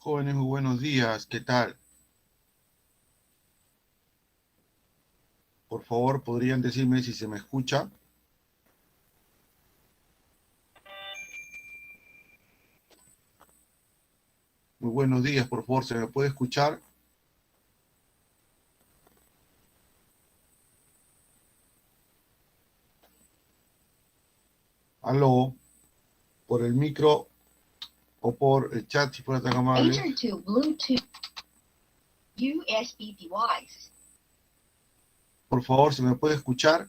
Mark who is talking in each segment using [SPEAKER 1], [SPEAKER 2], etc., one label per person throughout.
[SPEAKER 1] Jóvenes, muy buenos días, ¿qué tal? Por favor, ¿podrían decirme si se me escucha? Muy buenos días, por favor, ¿se me puede escuchar? Aló, por el micro o por el chat, si fuera tan amable.
[SPEAKER 2] Enter to Bluetooth USB device.
[SPEAKER 1] Por favor, ¿se me puede escuchar?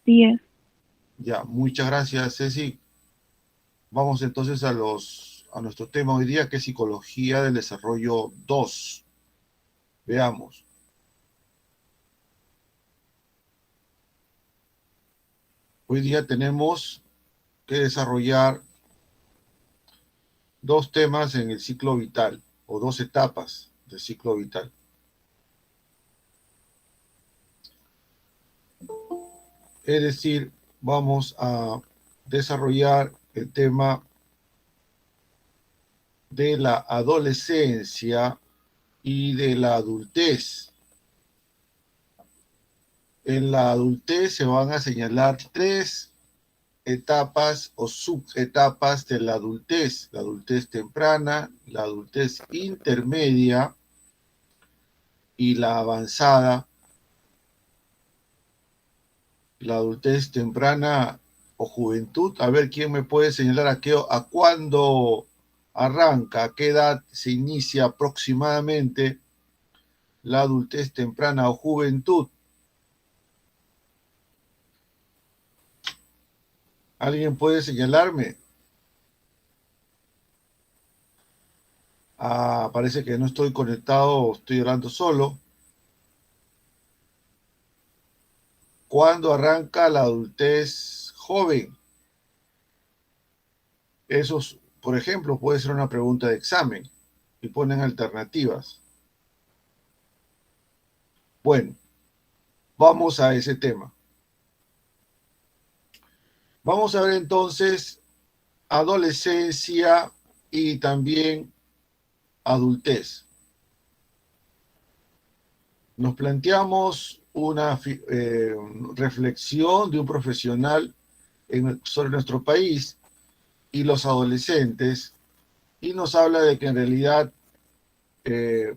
[SPEAKER 3] Días.
[SPEAKER 1] Ya, muchas gracias, Ceci. Vamos entonces a nuestro tema hoy día, que es Psicología del Desarrollo 2. Veamos. Hoy día tenemos que desarrollar dos temas en el ciclo vital, o dos etapas del ciclo vital. Es decir, vamos a desarrollar el tema de la adolescencia y de la adultez. En la adultez se van a señalar tres etapas o subetapas de la adultez temprana, la adultez intermedia y la avanzada. La adultez temprana o juventud, a ver quién me puede señalar a cuándo arranca, a qué edad se inicia aproximadamente la adultez temprana o juventud. ¿Alguien puede señalarme? Parece que no estoy conectado, estoy hablando solo. ¿Cuándo arranca la adultez joven? Eso, por ejemplo, puede ser una pregunta de examen y ponen alternativas. Bueno, vamos a ese tema. Vamos a ver entonces adolescencia y también adultez. Nos planteamos una reflexión de un profesional sobre nuestro país y los adolescentes, y nos habla de que en realidad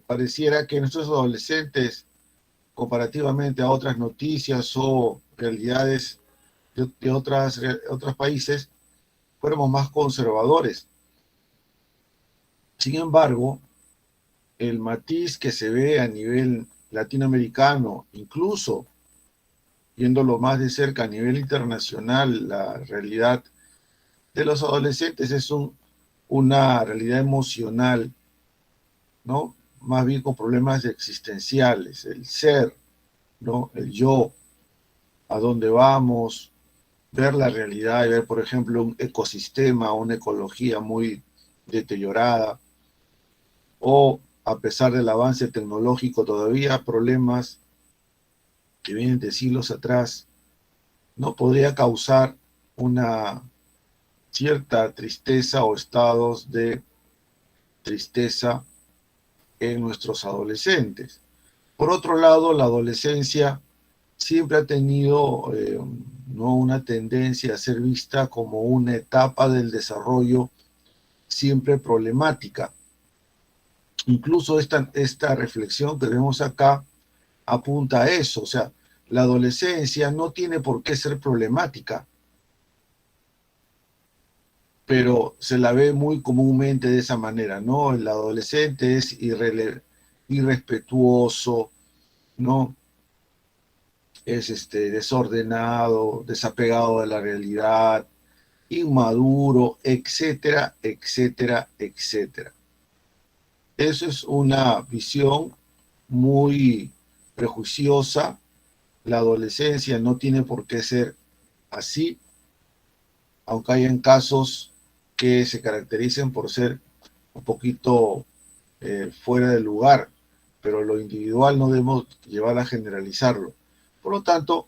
[SPEAKER 1] pareciera que nuestros adolescentes, comparativamente a otras noticias o realidades de otros países, fuéramos más conservadores. Sin embargo, el matiz que se ve a nivel latinoamericano, incluso viéndolo más de cerca a nivel internacional, la realidad de los adolescentes es una realidad emocional, ¿no? Más bien con problemas existenciales, el ser, ¿no? El yo, a dónde vamos, ver la realidad y ver, por ejemplo, un ecosistema, una ecología muy deteriorada, o a pesar del avance tecnológico, todavía problemas que vienen de siglos atrás, no podría causar una cierta tristeza o estados de tristeza en nuestros adolescentes. Por otro lado, la adolescencia siempre ha tenido ¿no? una tendencia a ser vista como una etapa del desarrollo siempre problemática. Incluso esta reflexión que vemos acá apunta a eso, o sea, la adolescencia no tiene por qué ser problemática, pero se la ve muy comúnmente de esa manera, ¿no? El adolescente es irrespetuoso, ¿no? Es desordenado, desapegado de la realidad, inmaduro, etcétera, etcétera, etcétera. Eso es una visión muy prejuiciosa. La adolescencia no tiene por qué ser así, aunque hayan casos que se caractericen por ser un poquito fuera del lugar, pero lo individual no debemos llevar a generalizarlo. Por lo tanto,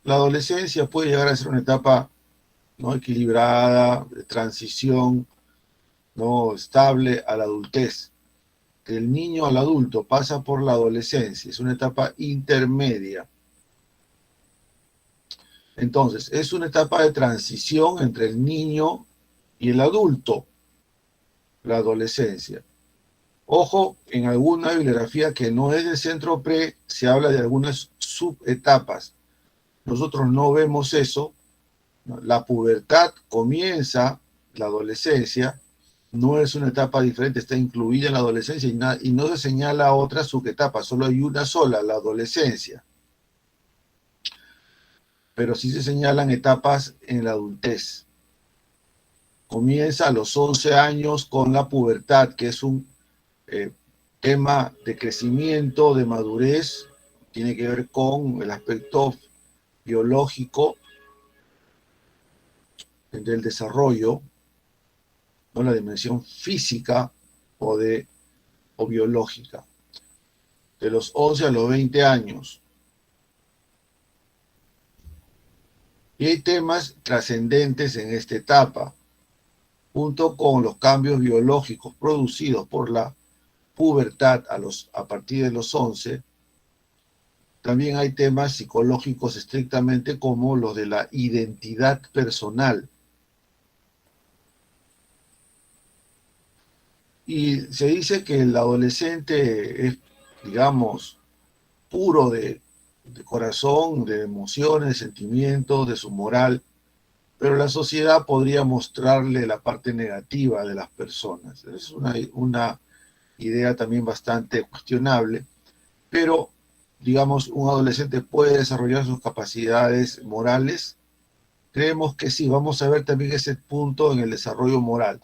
[SPEAKER 1] la adolescencia puede llegar a ser una etapa no equilibrada, de transición, no estable a la adultez. Del niño al adulto pasa por la adolescencia, es una etapa intermedia. Entonces, es una etapa de transición entre el niño y el adulto, la adolescencia. Ojo, en alguna bibliografía que no es del Centro PRE, se habla de algunas subetapas. Nosotros no vemos eso. La pubertad comienza, la adolescencia, no es una etapa diferente, está incluida en la adolescencia y no se señala otra subetapa, solo hay una sola, la adolescencia. Pero sí se señalan etapas en la adultez. Comienza a los 11 años con la pubertad, que es un tema de crecimiento, de madurez, tiene que ver con el aspecto biológico del desarrollo, no la dimensión física o biológica. De los 11 a los 20 años. Y hay temas trascendentes en esta etapa, junto con los cambios biológicos producidos por la pubertad a partir de los 11. También hay temas psicológicos estrictamente como los de la identidad personal. Y se dice que el adolescente es, digamos, puro de corazón, de emociones, de sentimientos, de su moral, pero la sociedad podría mostrarle la parte negativa de las personas. Es una idea también bastante cuestionable, pero, digamos, un adolescente puede desarrollar sus capacidades morales. Creemos que sí, vamos a ver también ese punto en el desarrollo moral.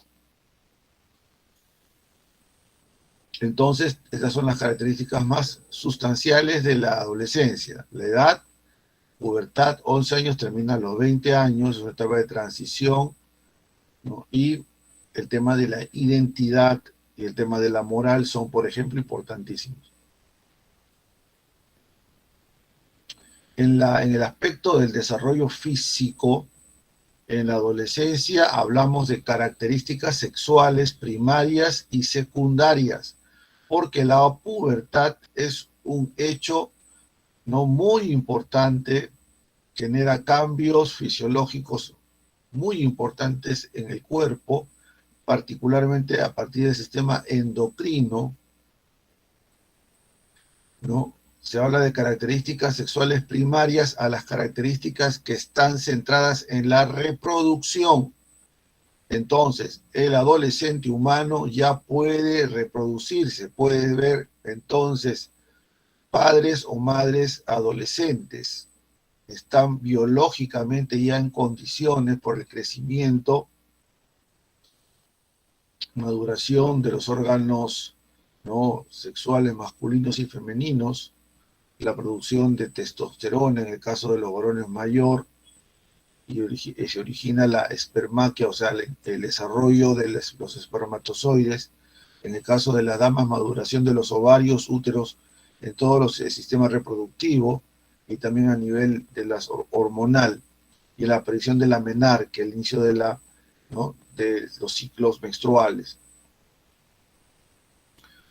[SPEAKER 1] Entonces, estas son las características más sustanciales de la adolescencia. La edad, pubertad, 11 años, termina a los 20 años, es una etapa de transición, ¿no? Y el tema de la identidad y el tema de la moral son, por ejemplo, importantísimos. En el aspecto del desarrollo físico, en la adolescencia hablamos de características sexuales primarias y secundarias, porque la pubertad es un hecho no muy importante, genera cambios fisiológicos muy importantes en el cuerpo, particularmente a partir del sistema endocrino, ¿no? Se habla de características sexuales primarias a las características que están centradas en la reproducción. Entonces, el adolescente humano ya puede reproducirse, puede ver entonces padres o madres adolescentes. Están biológicamente ya en condiciones por el crecimiento, maduración de los órganos, ¿no?, sexuales masculinos y femeninos, la producción de testosterona en el caso de los varones mayor, y se origina la espermaquia, o sea, el desarrollo de los espermatozoides. En el caso de las damas, maduración de los ovarios, úteros, en todos los sistemas reproductivos, y también a nivel de las hormonal, y la aparición de la menarquia, el inicio de los ciclos menstruales.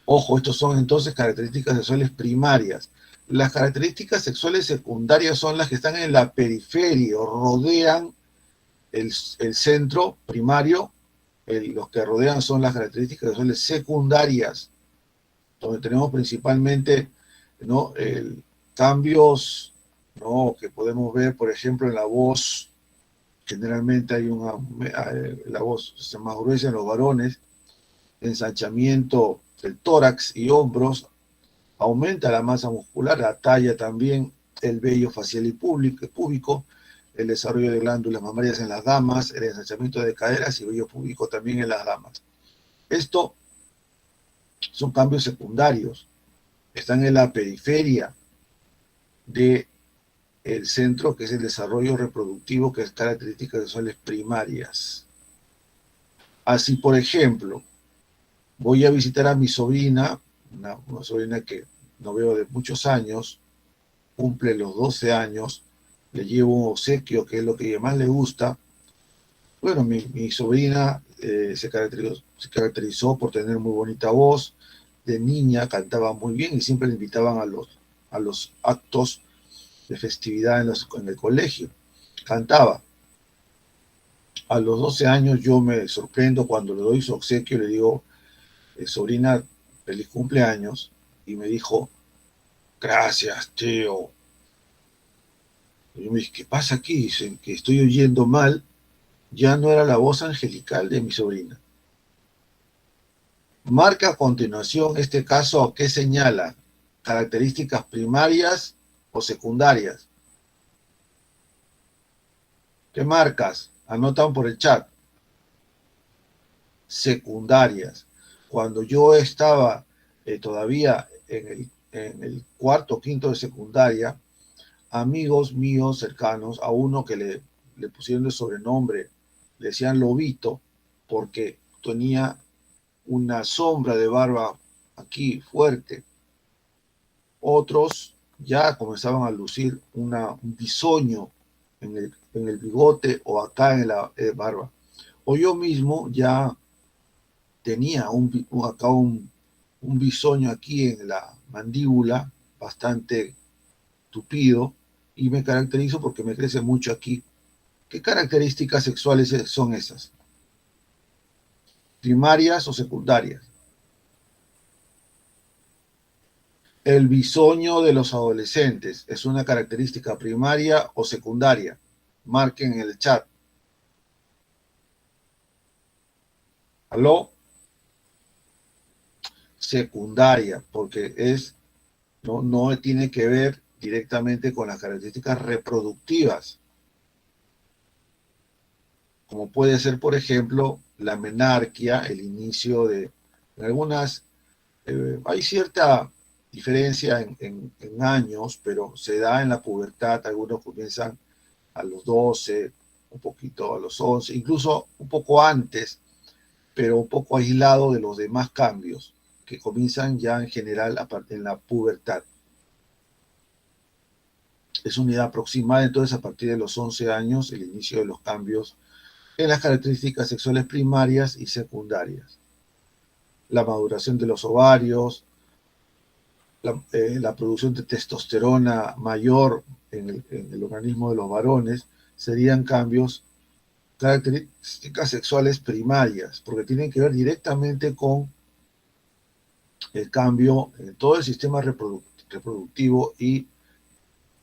[SPEAKER 1] Ojo, estos son entonces características sexuales primarias. Las características sexuales secundarias son las que están en la periferia o rodean el centro primario. Los que rodean son las características sexuales secundarias, donde tenemos principalmente, ¿no?, cambios, ¿no?, que podemos ver, por ejemplo, en la voz. Generalmente la voz se más gruesa en los varones, ensanchamiento del tórax y hombros, aumenta la masa muscular, la talla también, el vello facial y púbico, el desarrollo de glándulas mamarias en las damas, el ensanchamiento de caderas y vello púbico también en las damas. Esto son cambios secundarios, están en la periferia del centro, que es el desarrollo reproductivo, que es características sexuales primarias. Así, por ejemplo, voy a visitar a mi sobrina, una sobrina que no veo de muchos años, cumple los 12 años, le llevo un obsequio, que es lo que más le gusta. Bueno, mi sobrina se caracterizó por tener muy bonita voz. De niña cantaba muy bien y siempre le invitaban a los actos de festividad en el colegio. Cantaba. A los 12 años yo me sorprendo cuando le doy su obsequio, le digo, sobrina, feliz cumpleaños, y me dijo, gracias, tío. Y yo me dije, ¿qué pasa aquí? Dice, que estoy oyendo mal. Ya no era la voz angelical de mi sobrina. Marca a continuación este caso que señala características primarias o secundarias. ¿Qué marcas? Anotan por el chat. Secundarias. Cuando yo estaba todavía en el cuarto o quinto de secundaria, amigos míos cercanos, a uno que le pusieron de sobrenombre, le decían Lobito, porque tenía una sombra de barba aquí fuerte. Otros ya comenzaban a lucir un bisoño en el bigote o acá en la barba. O yo mismo ya tenía acá un bisoño aquí en la mandíbula, bastante tupido, y me caracterizo porque me crece mucho aquí. ¿Qué características sexuales son esas? ¿Primarias o secundarias? El bisoño de los adolescentes es una característica primaria o secundaria. Marquen en el chat. ¿Aló? Secundaria, porque no tiene que ver directamente con las características reproductivas, como puede ser, por ejemplo, la menarquia, el inicio de algunas, hay cierta diferencia en años, pero se da en la pubertad. Algunos comienzan a los 12, un poquito a los 11, incluso un poco antes, pero un poco aislado de los demás cambios que comienzan ya en general en la pubertad. Es una edad aproximada, entonces, a partir de los 11 años, el inicio de los cambios en las características sexuales primarias y secundarias. La maduración de los ovarios, la producción de testosterona mayor en el organismo de los varones, serían cambios, características sexuales primarias, porque tienen que ver directamente con el cambio en todo el sistema reproductivo y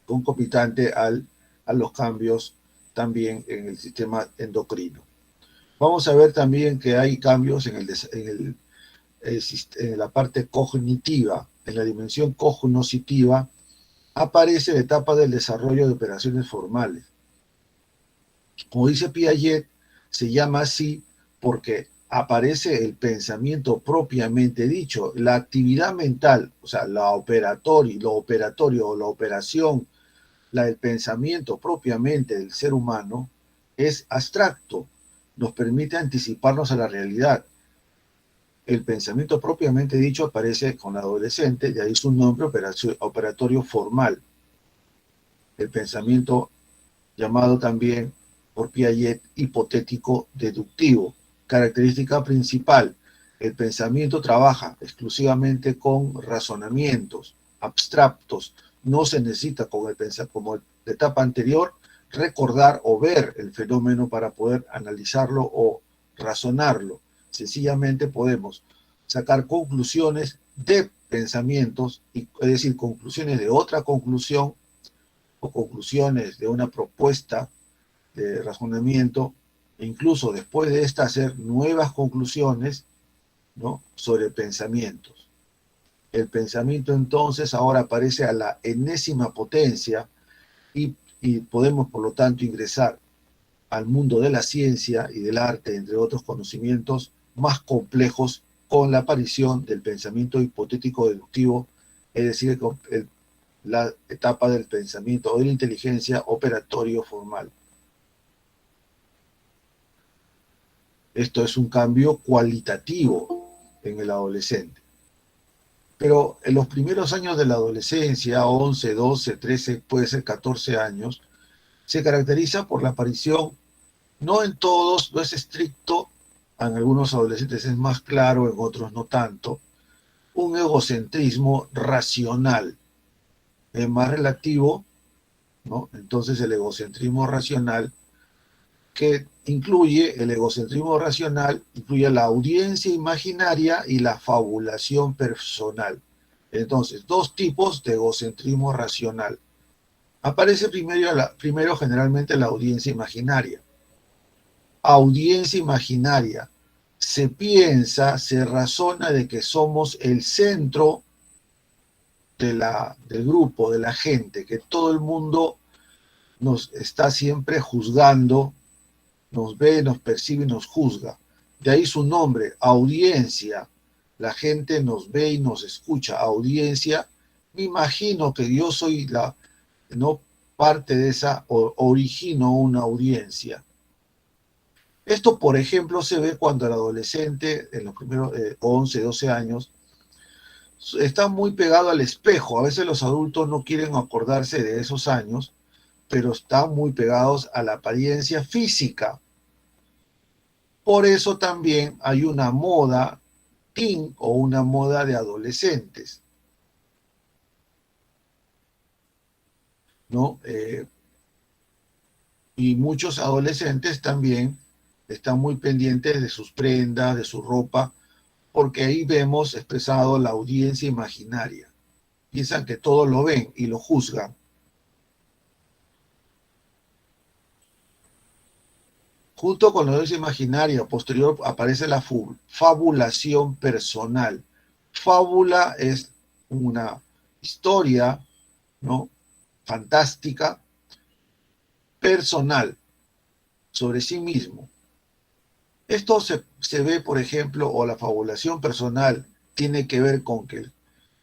[SPEAKER 1] concomitante a los cambios también en el sistema endocrino. Vamos a ver también que hay cambios en la parte cognitiva, en la dimensión cognoscitiva. Aparece la etapa del desarrollo de operaciones formales. Como dice Piaget, se llama así porque aparece el pensamiento propiamente dicho, la actividad mental, o sea, lo operatorio o la operación, el pensamiento propiamente del ser humano es abstracto, nos permite anticiparnos a la realidad. El pensamiento propiamente dicho aparece con adolescente, de ahí su nombre operatorio formal. El pensamiento llamado también por Piaget hipotético deductivo. Característica principal: el pensamiento trabaja exclusivamente con razonamientos abstractos. No se necesita, como la etapa anterior, recordar o ver el fenómeno para poder analizarlo o razonarlo. Sencillamente podemos sacar conclusiones de pensamientos, es decir, conclusiones de otra conclusión o conclusiones de una propuesta de razonamiento, e incluso después de esta hacer nuevas conclusiones, ¿no?, sobre pensamientos. El pensamiento entonces ahora aparece a la enésima potencia y podemos por lo tanto ingresar al mundo de la ciencia y del arte, entre otros conocimientos más complejos, con la aparición del pensamiento hipotético deductivo, es decir, la etapa del pensamiento o de la inteligencia operatorio formal. Esto es un cambio cualitativo en el adolescente. Pero en los primeros años de la adolescencia, 11, 12, 13, puede ser 14 años, se caracteriza por la aparición, no en todos, no es estricto en algunos adolescentes es más claro, en otros no tanto, un egocentrismo racional, es más relativo, ¿no? Entonces el egocentrismo racional, que incluye el egocentrismo racional, incluye la audiencia imaginaria y la fabulación personal. Entonces, dos tipos de egocentrismo racional. Aparece primero generalmente la audiencia imaginaria. Audiencia imaginaria. Se piensa, se razona de que somos el centro del grupo, de la gente, que todo el mundo nos está siempre juzgando, nos ve, nos percibe y nos juzga. De ahí su nombre, audiencia. La gente nos ve y nos escucha. Audiencia. Me imagino que yo soy no parte de esa, origino una audiencia. Esto, por ejemplo, se ve cuando el adolescente, en los primeros 11, 12 años, está muy pegado al espejo. A veces los adultos no quieren acordarse de esos años, pero están muy pegados a la apariencia física. Por eso también hay una moda teen o una moda de adolescentes, ¿no? Y muchos adolescentes también están muy pendientes de sus prendas, de su ropa, porque ahí vemos expresado la audiencia imaginaria. Piensan que todo lo ven y lo juzgan. Junto con la audiencia imaginaria, posterior aparece la fabulación personal. Fábula es una historia, ¿no? Fantástica, personal, sobre sí mismo. Esto se ve, por ejemplo, o la fabulación personal tiene que ver con que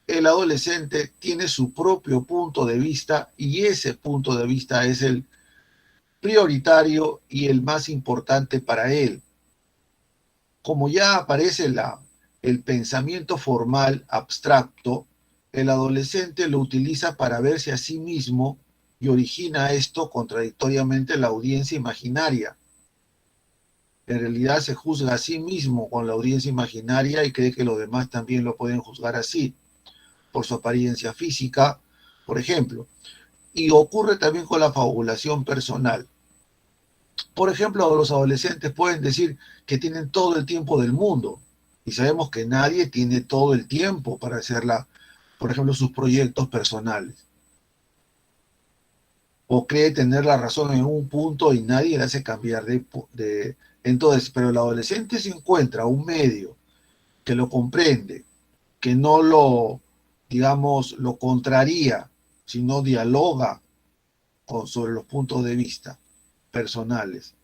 [SPEAKER 1] el adolescente tiene su propio punto de vista y ese punto de vista es el prioritario y el más importante para él. Como ya aparece el pensamiento formal abstracto, el adolescente lo utiliza para verse a sí mismo y origina esto contradictoriamente la audiencia imaginaria. En realidad se juzga a sí mismo con la audiencia imaginaria y cree que los demás también lo pueden juzgar así, por su apariencia física, por ejemplo. Y ocurre también con la fabulación personal. Por ejemplo, los adolescentes pueden decir que tienen todo el tiempo del mundo y sabemos que nadie tiene todo el tiempo para hacer, por ejemplo, sus proyectos personales. O cree tener la razón en un punto y nadie le hace cambiar entonces, pero el adolescente se encuentra un medio que lo comprende, que no lo, digamos, lo contraría, sino dialoga sobre los puntos de vista personales.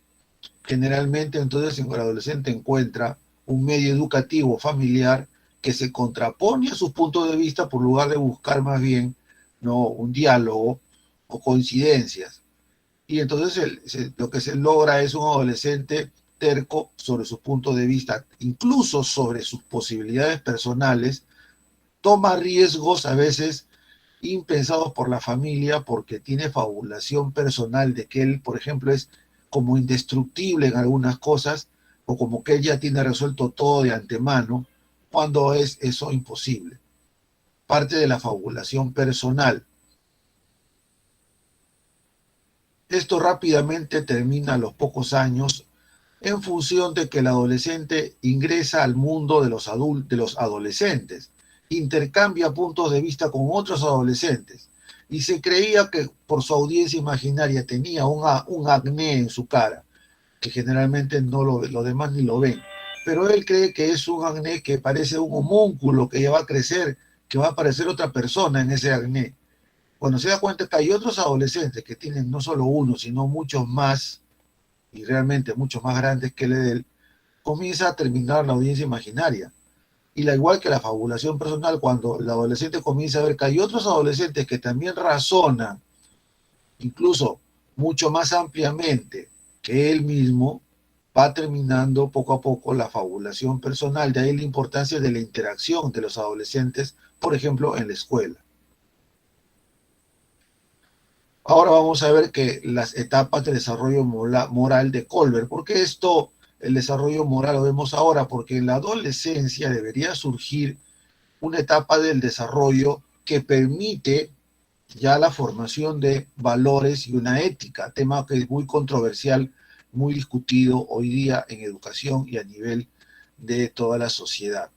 [SPEAKER 1] Generalmente entonces el adolescente encuentra un medio educativo familiar que se contrapone a sus puntos de vista por lugar de buscar más bien, ¿no?, un diálogo o coincidencias. Y entonces lo que se logra es un adolescente terco sobre sus puntos de vista, incluso sobre sus posibilidades personales, toma riesgos a veces impensados por la familia porque tiene fabulación personal de que él, por ejemplo, es como indestructible en algunas cosas o como que él ya tiene resuelto todo de antemano, cuando es eso imposible. Parte de la fabulación personal. Esto rápidamente termina a los pocos años en función de que el adolescente ingresa al mundo de los adolescentes, intercambia puntos de vista con otros adolescentes y se creía que por su audiencia imaginaria tenía un acné en su cara, que generalmente no los demás ni lo ven, pero él cree que es un acné que parece un homúnculo que ya va a crecer, que va a aparecer otra persona en ese acné. Cuando se da cuenta que hay otros adolescentes que tienen no solo uno, sino muchos más, y realmente muchos más grandes que el de él, comienza a terminar la audiencia imaginaria. Y la igual que la fabulación personal, cuando el adolescente comienza a ver que hay otros adolescentes que también razonan, incluso mucho más ampliamente que él mismo, va terminando poco a poco la fabulación personal. De ahí la importancia de la interacción de los adolescentes, por ejemplo, en la escuela. Ahora vamos a ver que las etapas de desarrollo moral de Kohlberg, porque esto el desarrollo moral lo vemos ahora, porque en la adolescencia debería surgir una etapa del desarrollo que permite ya la formación de valores y una ética, tema que es muy controversial, muy discutido hoy día en educación y a nivel de toda la sociedad.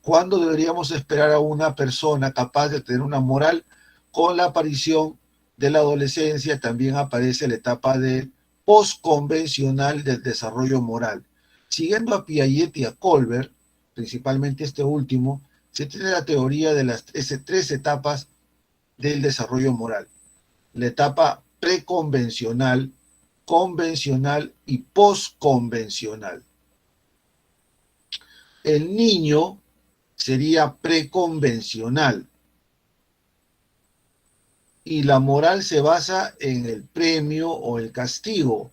[SPEAKER 1] ¿Cuándo deberíamos esperar a una persona capaz de tener una moral? Con la aparición de la adolescencia también aparece la etapa de postconvencional del desarrollo moral. Siguiendo a Piaget y a Colbert, principalmente este último, se tiene la teoría de las tres etapas del desarrollo moral. La etapa preconvencional, convencional y postconvencional. El niño sería preconvencional y la moral se basa en el premio o el castigo.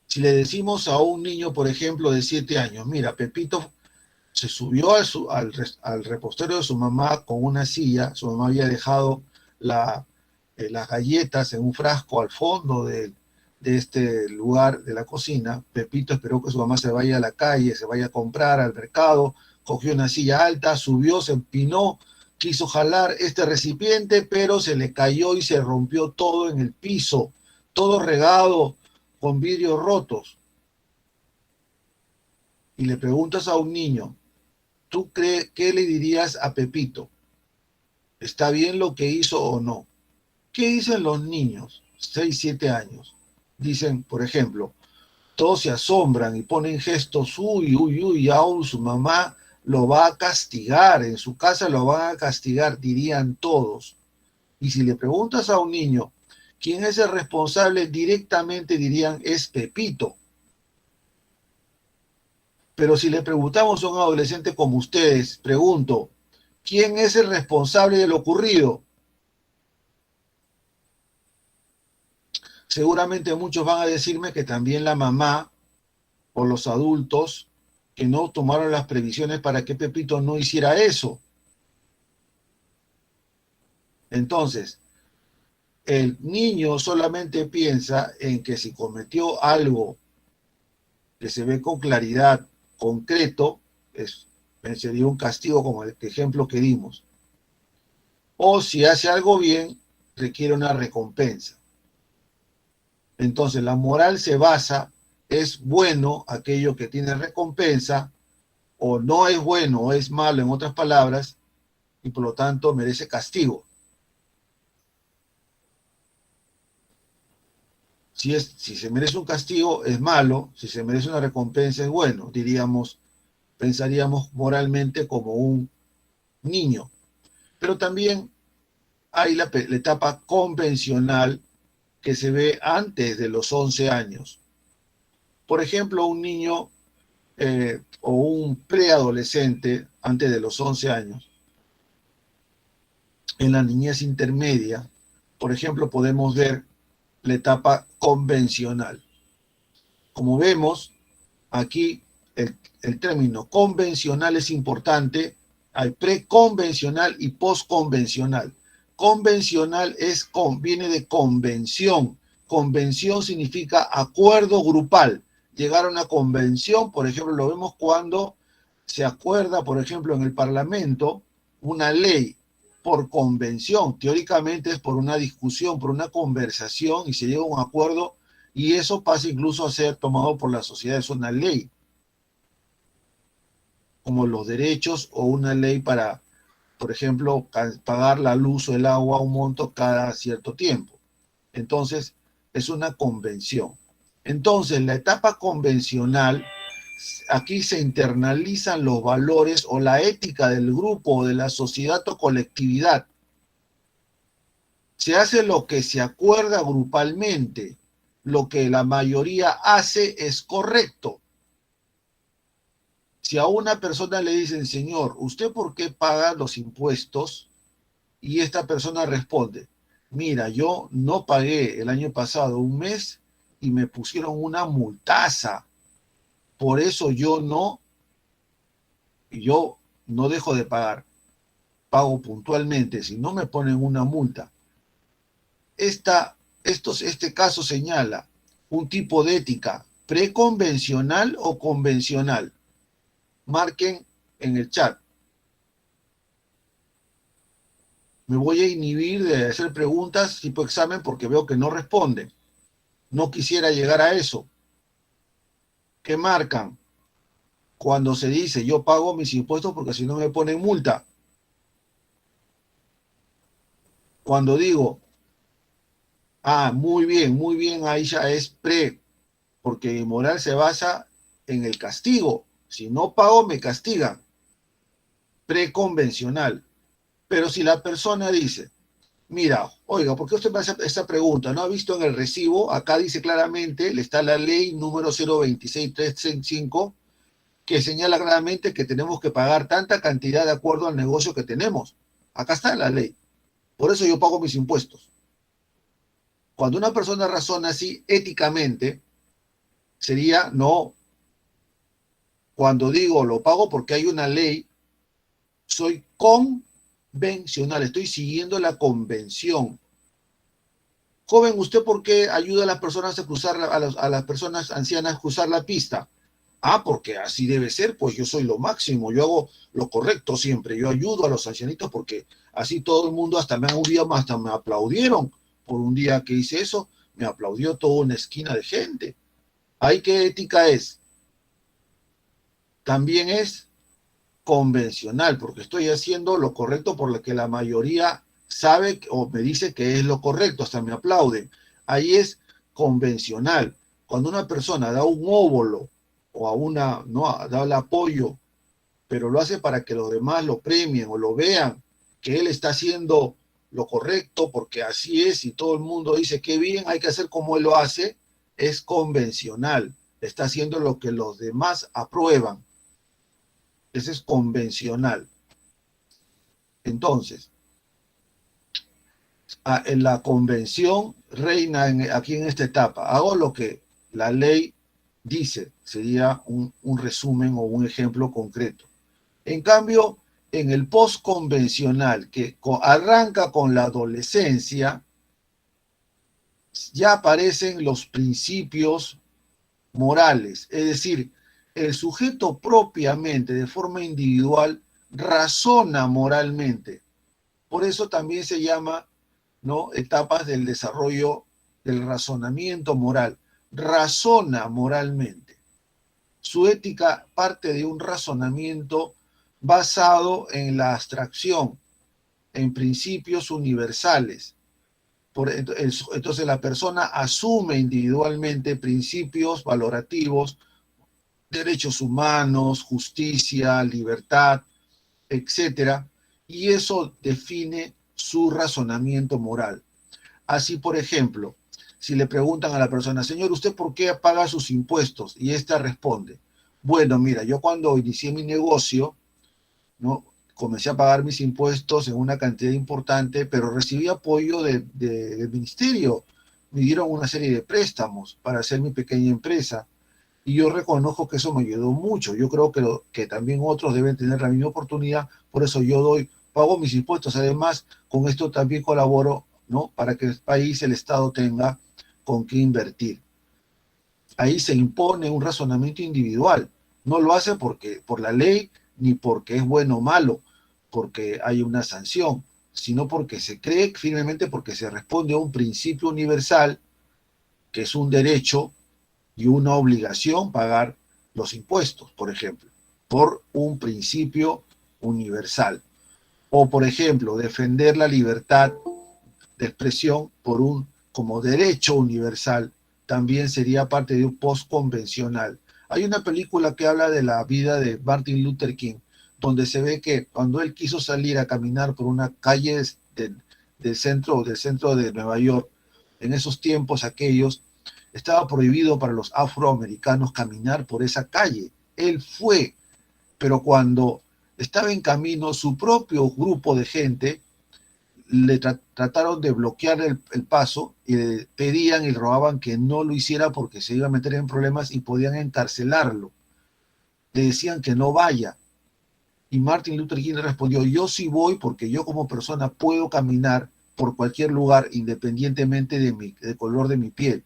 [SPEAKER 1] Si le decimos a un niño, por ejemplo, de 7 años, mira, Pepito se subió al reposterio de su mamá con una silla, su mamá había dejado las galletas en un frasco al fondo de este lugar de la cocina. Pepito esperó que su mamá se vaya a la calle, se vaya a comprar al mercado, cogió una silla alta, subió, se empinó, quiso jalar este recipiente, pero se le cayó y se rompió todo en el piso, todo regado con vidrios rotos. Y le preguntas a un niño, ¿tú crees qué le dirías a Pepito? ¿Está bien lo que hizo o no? ¿Qué dicen los niños? 6, 7 años. Dicen, por ejemplo, todos se asombran y ponen gestos, uy, uy, uy, aún su mamá lo va a castigar, en su casa lo van a castigar, dirían todos. Y si le preguntas a un niño, ¿quién es el responsable? Directamente dirían, es Pepito. Pero si le preguntamos a un adolescente como ustedes, pregunto, ¿quién es el responsable de lo ocurrido? Seguramente muchos van a decirme que también la mamá o los adultos que no tomaron las previsiones para que Pepito no hiciera eso. Entonces, el niño solamente piensa en que si cometió algo que se ve con claridad, concreto, sería un castigo como el ejemplo que dimos. O si hace algo bien, requiere una recompensa. Entonces, la moral se basa, es bueno aquello que tiene recompensa, o no es bueno o es malo, en otras palabras, y por lo tanto merece castigo. Si se merece un castigo, es malo; si se merece una recompensa, es bueno. Pensaríamos moralmente como un niño. Pero también hay la etapa convencional que se ve antes de los 11 años. Por ejemplo, un niño o un preadolescente antes de los 11 años, en la niñez intermedia, por ejemplo, podemos ver la etapa convencional. Como vemos, aquí el término convencional es importante. Hay preconvencional y postconvencional. Convencional viene de convención. Convención significa acuerdo grupal. Llegar a una convención, por ejemplo, lo vemos cuando se acuerda, por ejemplo, en el Parlamento, una ley por convención. Teóricamente es por una discusión, por una conversación, y se llega a un acuerdo, y eso pasa incluso a ser tomado por la sociedad. Es una ley, como los derechos, o una ley para, por ejemplo, pagar la luz o el agua un monto cada cierto tiempo. Entonces, es una convención. Entonces, la etapa convencional, aquí se internalizan los valores o la ética del grupo o de la sociedad o colectividad. Se hace lo que se acuerda grupalmente. Lo que la mayoría hace es correcto. Si a una persona le dicen, señor, ¿usted por qué paga los impuestos? Y esta persona responde, mira, yo no pagué el año pasado un mes y me pusieron una multaza. Por eso yo no dejo de pagar. Pago puntualmente, si no me ponen una multa. Este caso señala un tipo de ética ¿Preconvencional o convencional? Marquen en el chat. Me voy a inhibir de hacer preguntas tipo examen porque veo que no responden. No quisiera llegar a eso. ¿Qué marcan? Cuando se dice yo pago mis impuestos porque si no me ponen multa. Cuando digo, muy bien, ahí ya es porque mi moral se basa en el castigo. Si no pago, me castigan. Preconvencional. Pero si la persona dice, mira, oiga, ¿por qué usted me hace esta pregunta? ¿No ha visto en el recibo? Acá dice claramente, le está la ley número 026365, que señala claramente que tenemos que pagar tanta cantidad de acuerdo al negocio que tenemos. Acá está la ley. Por eso yo pago mis impuestos. Cuando una persona razona así éticamente, sería no. Cuando digo lo pago porque hay una ley, soy convencional, estoy siguiendo la convención. Joven, ¿usted por qué ayuda a las personas a cruzar, a las personas ancianas a cruzar la pista? Porque así debe ser, pues yo soy lo máximo, yo hago lo correcto siempre, yo ayudo a los ancianitos porque así todo el mundo hasta hasta me aplaudieron por un día que hice eso, me aplaudió toda una esquina de gente. ¿Ahí qué ética es? También es convencional, porque estoy haciendo lo correcto por lo que la mayoría sabe o me dice que es lo correcto, hasta me aplauden. Ahí es convencional. Cuando una persona da un óvulo o da el apoyo, pero lo hace para que los demás lo premien o lo vean, que él está haciendo lo correcto porque así es y todo el mundo dice que bien, hay que hacer como él lo hace, es convencional. Está haciendo lo que los demás aprueban. Ese es convencional. Entonces, en la convención reina aquí en esta etapa. Hago lo que la ley dice, sería un resumen o un ejemplo concreto. En cambio, en el postconvencional, que arranca con la adolescencia, ya aparecen los principios morales, es decir, el sujeto propiamente, de forma individual, razona moralmente. Por eso también se llama, ¿no?, etapas del desarrollo del razonamiento moral. Razona moralmente. Su ética parte de un razonamiento basado en la abstracción, en principios universales. Entonces la persona asume individualmente principios valorativos, derechos humanos, justicia, libertad, etcétera, y eso define su razonamiento moral. Así, por ejemplo, si le preguntan a la persona, señor, ¿usted por qué paga sus impuestos? Y ésta responde, bueno, mira, yo cuando inicié mi negocio, ¿no?, comencé a pagar mis impuestos en una cantidad importante, pero recibí apoyo del ministerio. Me dieron una serie de préstamos para hacer mi pequeña empresa. Y yo reconozco que eso me ayudó mucho. Yo creo que también otros deben tener la misma oportunidad. Por eso yo pago mis impuestos. Además, con esto también colaboro, ¿no?, para que el país, el Estado tenga con qué invertir. Ahí se impone un razonamiento individual. No lo hace por la ley, ni porque es bueno o malo, porque hay una sanción, sino porque se cree firmemente, porque se responde a un principio universal, que es un derecho y una obligación pagar los impuestos, por ejemplo, por un principio universal. O, por ejemplo, defender la libertad de expresión como derecho universal, también sería parte de un postconvencional. Hay una película que habla de la vida de Martin Luther King, donde se ve que cuando él quiso salir a caminar por una calle del centro de Nueva York, en esos tiempos aquellos, estaba prohibido para los afroamericanos caminar por esa calle. Él fue, pero cuando estaba en camino, su propio grupo de gente le trataron de bloquear el paso y le pedían y rogaban que no lo hiciera porque se iba a meter en problemas y podían encarcelarlo. Le decían que no vaya. Y Martin Luther King le respondió, yo sí voy porque yo como persona puedo caminar por cualquier lugar independientemente del color de mi piel.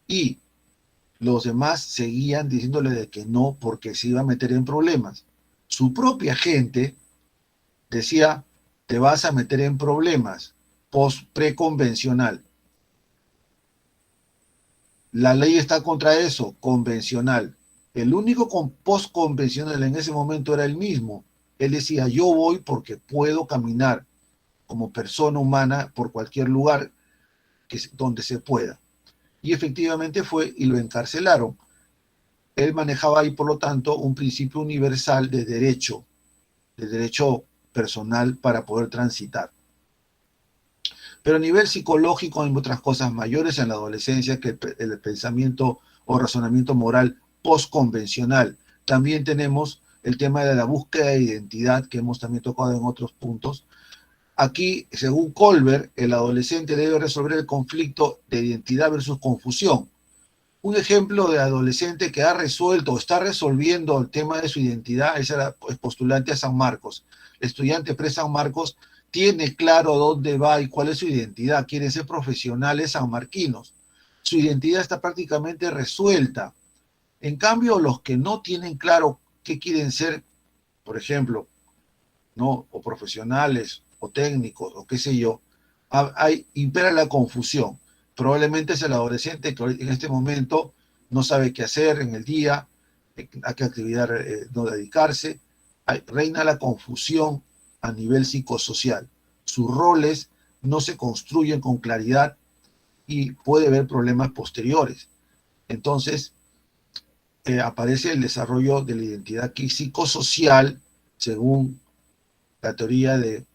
[SPEAKER 1] Y los demás seguían diciéndole de que no porque se iba a meter en problemas. Su propia gente decía, te vas a meter en problemas, preconvencional. La ley está contra eso, convencional. El único postconvencional en ese momento era él mismo. Él decía, yo voy porque puedo caminar como persona humana por cualquier lugar donde se pueda. Y efectivamente fue y lo encarcelaron. Él manejaba ahí, por lo tanto, un principio universal de derecho personal para poder transitar. Pero a nivel psicológico hay otras cosas mayores en la adolescencia que el pensamiento o razonamiento moral postconvencional. También tenemos el tema de la búsqueda de identidad que hemos también tocado en otros puntos. Aquí, según Colbert, el adolescente debe resolver el conflicto de identidad versus confusión. Un ejemplo de adolescente que ha resuelto o está resolviendo el tema de su identidad es el postulante a San Marcos. El estudiante pre-San Marcos tiene claro dónde va y cuál es su identidad. Quieren ser profesionales sanmarquinos. Su identidad está prácticamente resuelta. En cambio, los que no tienen claro qué quieren ser, por ejemplo, ¿no? O profesionales, o técnicos, o qué sé yo, impera la confusión. Probablemente es el adolescente que en este momento no sabe qué hacer en el día, a qué actividad no dedicarse. Reina la confusión a nivel psicosocial. Sus roles no se construyen con claridad y puede haber problemas posteriores. Entonces, aparece el desarrollo de la identidad psicosocial, según la teoría de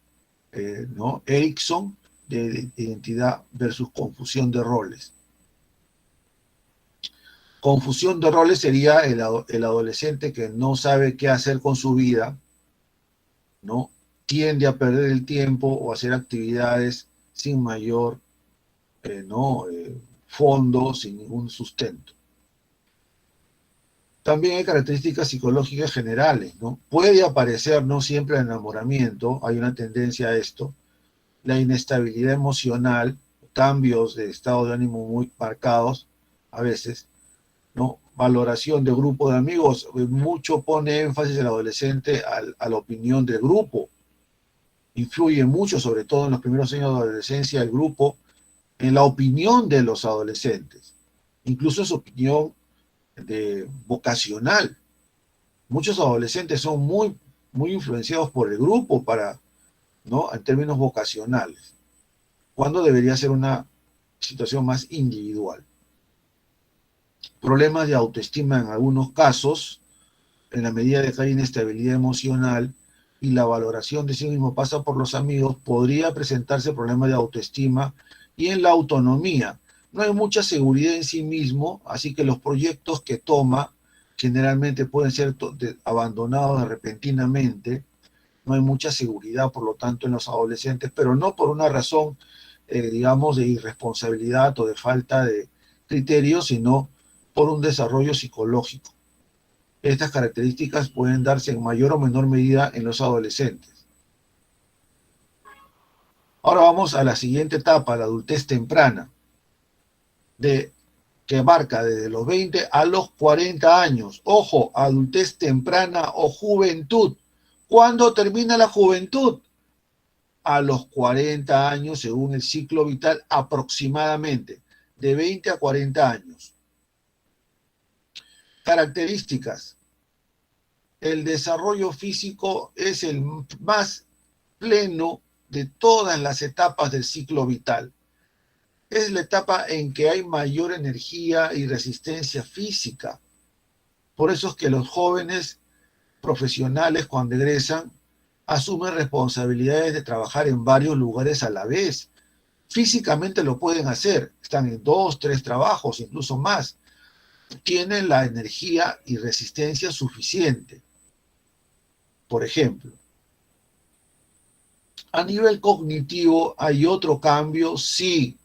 [SPEAKER 1] ¿no? Erickson, de identidad versus confusión de roles. Confusión de roles sería el adolescente que no sabe qué hacer con su vida, ¿no? Tiende a perder el tiempo o a hacer actividades sin mayor ¿no? fondo, sin ningún sustento. También hay características psicológicas generales, ¿no? Puede aparecer, no siempre el enamoramiento, hay una tendencia a esto, la inestabilidad emocional, cambios de estado de ánimo muy marcados, a veces, ¿no? Valoración de grupo de amigos, mucho pone énfasis el adolescente a la opinión del grupo, influye mucho, sobre todo en los primeros años de adolescencia, el grupo, en la opinión de los adolescentes, incluso su opinión vocacional. Muchos adolescentes son muy influenciados por el grupo ¿no? En términos vocacionales, cuando debería ser una situación más individual. Problemas de autoestima en algunos casos, en la medida de que hay inestabilidad emocional y la valoración de sí mismo pasa por los amigos, podría presentarse problemas de autoestima y en la autonomía. No hay mucha seguridad en sí mismo, así que los proyectos que toma generalmente pueden ser abandonados repentinamente. No hay mucha seguridad, por lo tanto, en los adolescentes, pero no por una razón, digamos, de irresponsabilidad o de falta de criterios, sino por un desarrollo psicológico. Estas características pueden darse en mayor o menor medida en los adolescentes. Ahora vamos a la siguiente etapa, la adultez temprana, que abarca desde los 20 a los 40 años. Ojo, adultez temprana o juventud. ¿Cuándo termina la juventud? A los 40 años, según el ciclo vital, aproximadamente, de 20 a 40 años. Características. El desarrollo físico es el más pleno de todas las etapas del ciclo vital. Es la etapa en que hay mayor energía y resistencia física. Por eso es que los jóvenes profesionales, cuando egresan, asumen responsabilidades de trabajar en varios lugares a la vez. Físicamente lo pueden hacer, están en 2, 3 trabajos, incluso más. Tienen la energía y resistencia suficiente. Por ejemplo, a nivel cognitivo hay otro cambio, sí.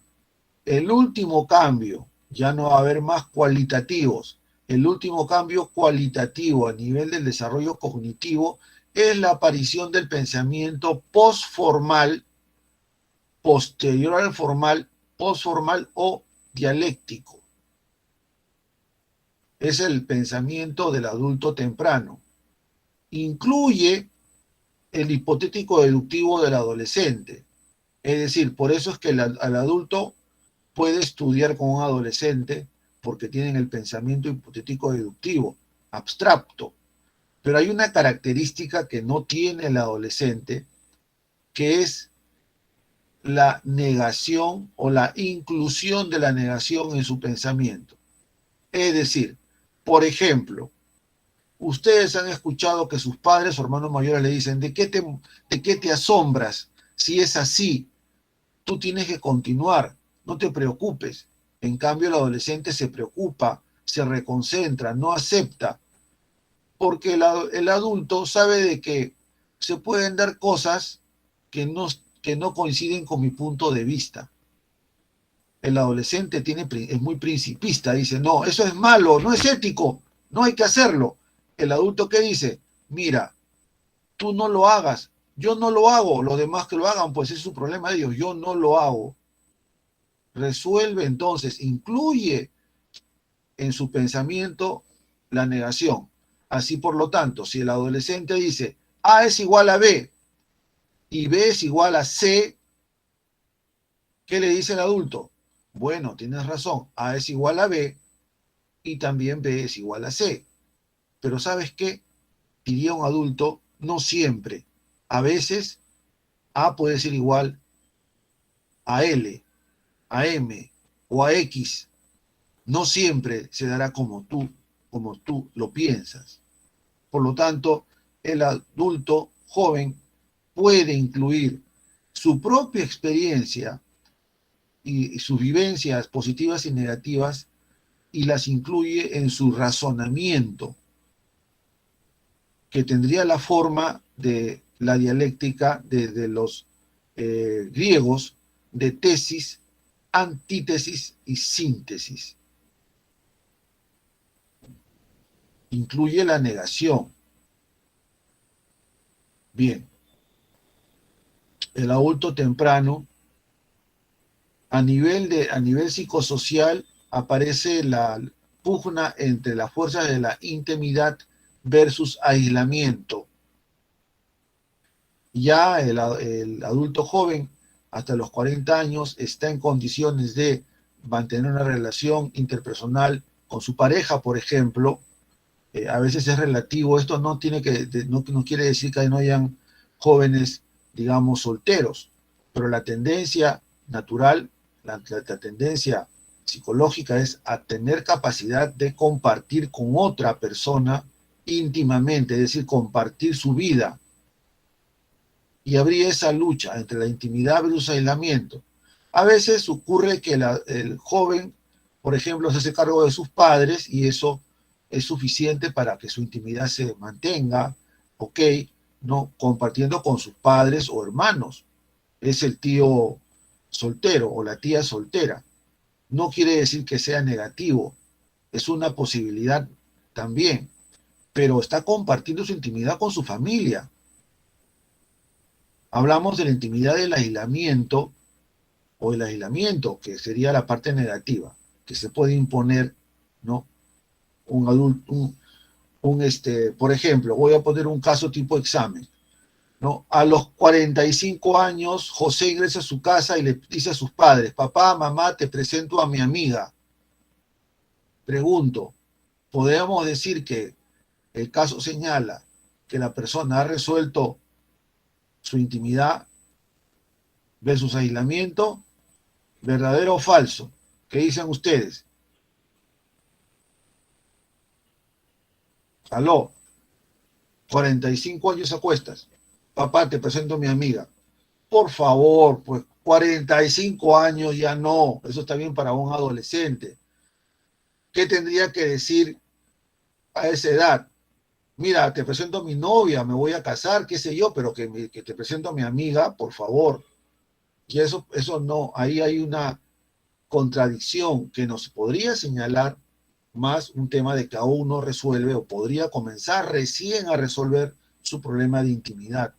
[SPEAKER 1] El último cambio, ya no va a haber más cualitativos. El último cambio cualitativo a nivel del desarrollo cognitivo es la aparición del pensamiento postformal, posterior al formal, postformal o dialéctico. Es el pensamiento del adulto temprano. Incluye el hipotético deductivo del adolescente. Es decir, por eso es que el adulto puede estudiar con un adolescente porque tienen el pensamiento hipotético deductivo, abstracto. Pero hay una característica que no tiene el adolescente, que es la negación o la inclusión de la negación en su pensamiento. Es decir, por ejemplo, ustedes han escuchado que sus padres o hermanos mayores le dicen, ¿de qué te asombras? Si es así, tú tienes que continuar, no te preocupes. En cambio, el adolescente se preocupa, se reconcentra, no acepta, porque el adulto sabe de que se pueden dar cosas que no coinciden con mi punto de vista. El adolescente es muy principista, dice, no, eso es malo, no es ético, no hay que hacerlo. El adulto, ¿qué dice? Mira, tú no lo hagas, yo no lo hago, los demás que lo hagan, pues es su problema de ellos, yo no lo hago. Resuelve entonces, incluye en su pensamiento la negación. Así por lo tanto, si el adolescente dice A es igual a B y B es igual a C, ¿qué le dice el adulto? Bueno, tienes razón, A es igual a B y también B es igual a C. Pero ¿sabes qué? Diría un adulto, no siempre. A veces A puede ser igual a L, a M o a X. No siempre se dará como tú lo piensas. Por lo tanto, el adulto joven puede incluir su propia experiencia y sus vivencias positivas y negativas y las incluye en su razonamiento, que tendría la forma de la dialéctica de los griegos de tesis, antítesis y síntesis. Incluye la negación. Bien, el adulto temprano, a nivel psicosocial, aparece la pugna entre las fuerzas de la intimidad versus aislamiento. Ya el adulto joven, hasta los 40 años, está en condiciones de mantener una relación interpersonal con su pareja, por ejemplo. A veces es relativo, esto no quiere decir que no hayan jóvenes, digamos, solteros, pero la tendencia natural, la tendencia psicológica es a tener capacidad de compartir con otra persona íntimamente, es decir, compartir su vida. Y habría esa lucha entre la intimidad versus aislamiento. A veces ocurre que el joven, por ejemplo, se hace cargo de sus padres y eso es suficiente para que su intimidad se mantenga, ok, no compartiendo con sus padres o hermanos. Es el tío soltero o la tía soltera. No quiere decir que sea negativo, es una posibilidad también, pero está compartiendo su intimidad con su familia. Hablamos de la intimidad del aislamiento o el aislamiento, que sería la parte negativa, que se puede imponer, ¿no? Un adulto, por ejemplo, voy a poner un caso tipo examen, ¿no? A los 45 años, José ingresa a su casa y le dice a sus padres, papá, mamá, te presento a mi amiga. Pregunto, ¿podemos decir que el caso señala que la persona ha resuelto su intimidad versus aislamiento? ¿Verdadero o falso? ¿Qué dicen ustedes? Aló, 45 años a cuestas. Papá, te presento a mi amiga. Por favor, pues 45 años ya no. Eso está bien para un adolescente. ¿Qué tendría que decir a esa edad? Mira, te presento a mi novia, me voy a casar, qué sé yo, pero que te presento a mi amiga, por favor. Y eso no, ahí hay una contradicción que nos podría señalar más un tema de que aún no resuelve o podría comenzar recién a resolver su problema de intimidad.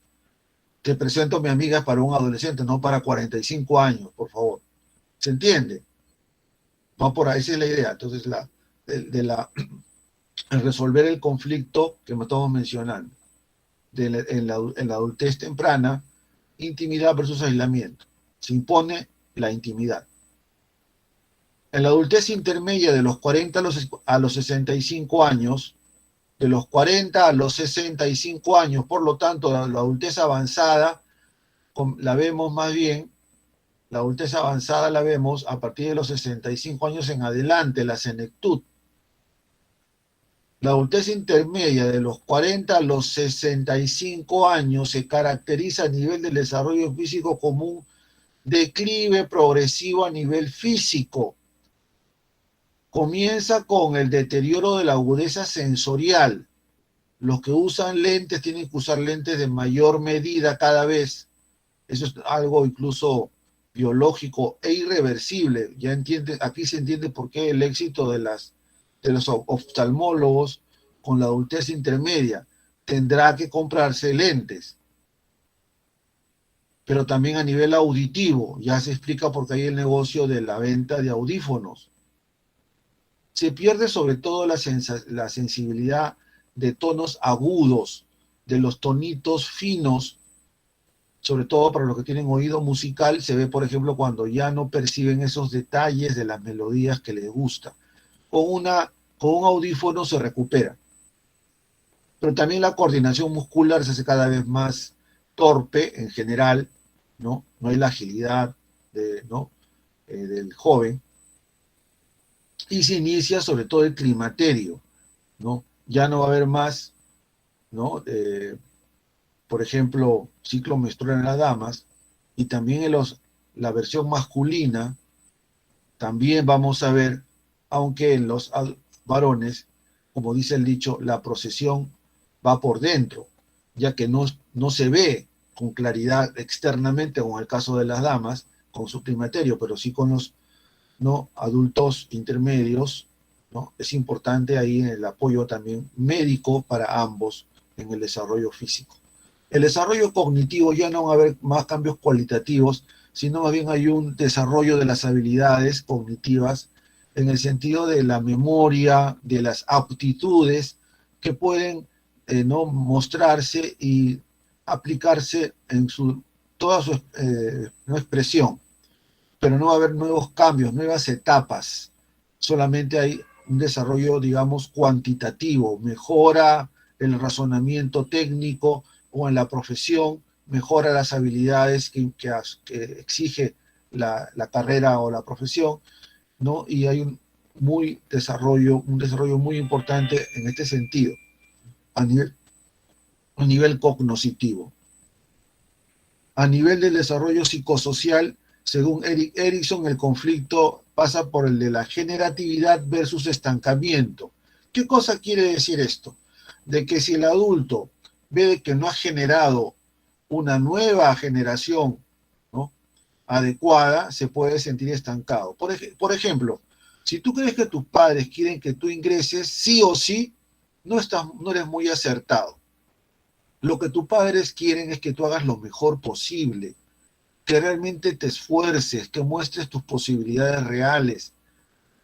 [SPEAKER 1] Te presento a mi amiga para un adolescente, no para 45 años, por favor. ¿Se entiende? Va por ahí, esa es la idea. Entonces, en resolver el conflicto que estamos mencionando, en la adultez temprana, intimidad versus aislamiento. Se impone la intimidad. En la adultez intermedia, de los 40 a los 65 años, de los 40 a los 65 años, por lo tanto, la adultez avanzada la vemos más bien, la adultez avanzada la vemos a partir de los 65 años en adelante, la senectud. La adultez intermedia, de los 40 a los 65 años, se caracteriza a nivel del desarrollo físico como un declive progresivo a nivel físico. Comienza con el deterioro de la agudeza sensorial. Los que usan lentes tienen que usar lentes de mayor medida cada vez. Eso es algo incluso biológico e irreversible. Ya aquí se entiende por qué el éxito de los oftalmólogos con la adultez intermedia. Tendrá que comprarse lentes. Pero también a nivel auditivo, ya se explica por qué hay el negocio de la venta de audífonos. Se pierde sobre todo la sensibilidad de tonos agudos, de los tonitos finos, sobre todo para los que tienen oído musical. Se ve, por ejemplo, cuando ya no perciben esos detalles de las melodías que les gusta. Con un audífono se recupera. Pero también la coordinación muscular se hace cada vez más torpe en general, ¿no? No hay la agilidad del joven. Y se inicia sobre todo el climaterio, ¿no? Ya no va a haber más, ¿no? Por ejemplo, ciclo menstrual en las damas, y también en la versión masculina, también vamos a ver, aunque en los varones, como dice el dicho, la procesión va por dentro, ya que no se ve con claridad externamente, como en el caso de las damas, con su climaterio, pero sí con los adultos intermedios, ¿no? Es importante ahí el apoyo también médico para ambos en el desarrollo físico. El desarrollo cognitivo, ya no va a haber más cambios cualitativos, sino más bien hay un desarrollo de las habilidades cognitivas en el sentido de la memoria, de las aptitudes que pueden ¿no? mostrarse y aplicarse en toda su ¿no? expresión. Pero no va a haber nuevos cambios, nuevas etapas. Solamente hay un desarrollo, digamos, cuantitativo, mejora el razonamiento técnico o en la profesión, mejora las habilidades que exige la carrera o la profesión, ¿no? Y hay un desarrollo muy importante en este sentido, a nivel cognoscitivo. A nivel del desarrollo psicosocial, según Erik Erikson, el conflicto pasa por el de la generatividad versus estancamiento. ¿Qué cosa quiere decir esto? De que si el adulto ve que no ha generado una nueva generación, ¿no? adecuada, se puede sentir estancado. Por ejemplo, si tú crees que tus padres quieren que tú ingreses sí o sí, no eres muy acertado. Lo que tus padres quieren es que tú hagas lo mejor posible, que realmente te esfuerces, que muestres tus posibilidades reales.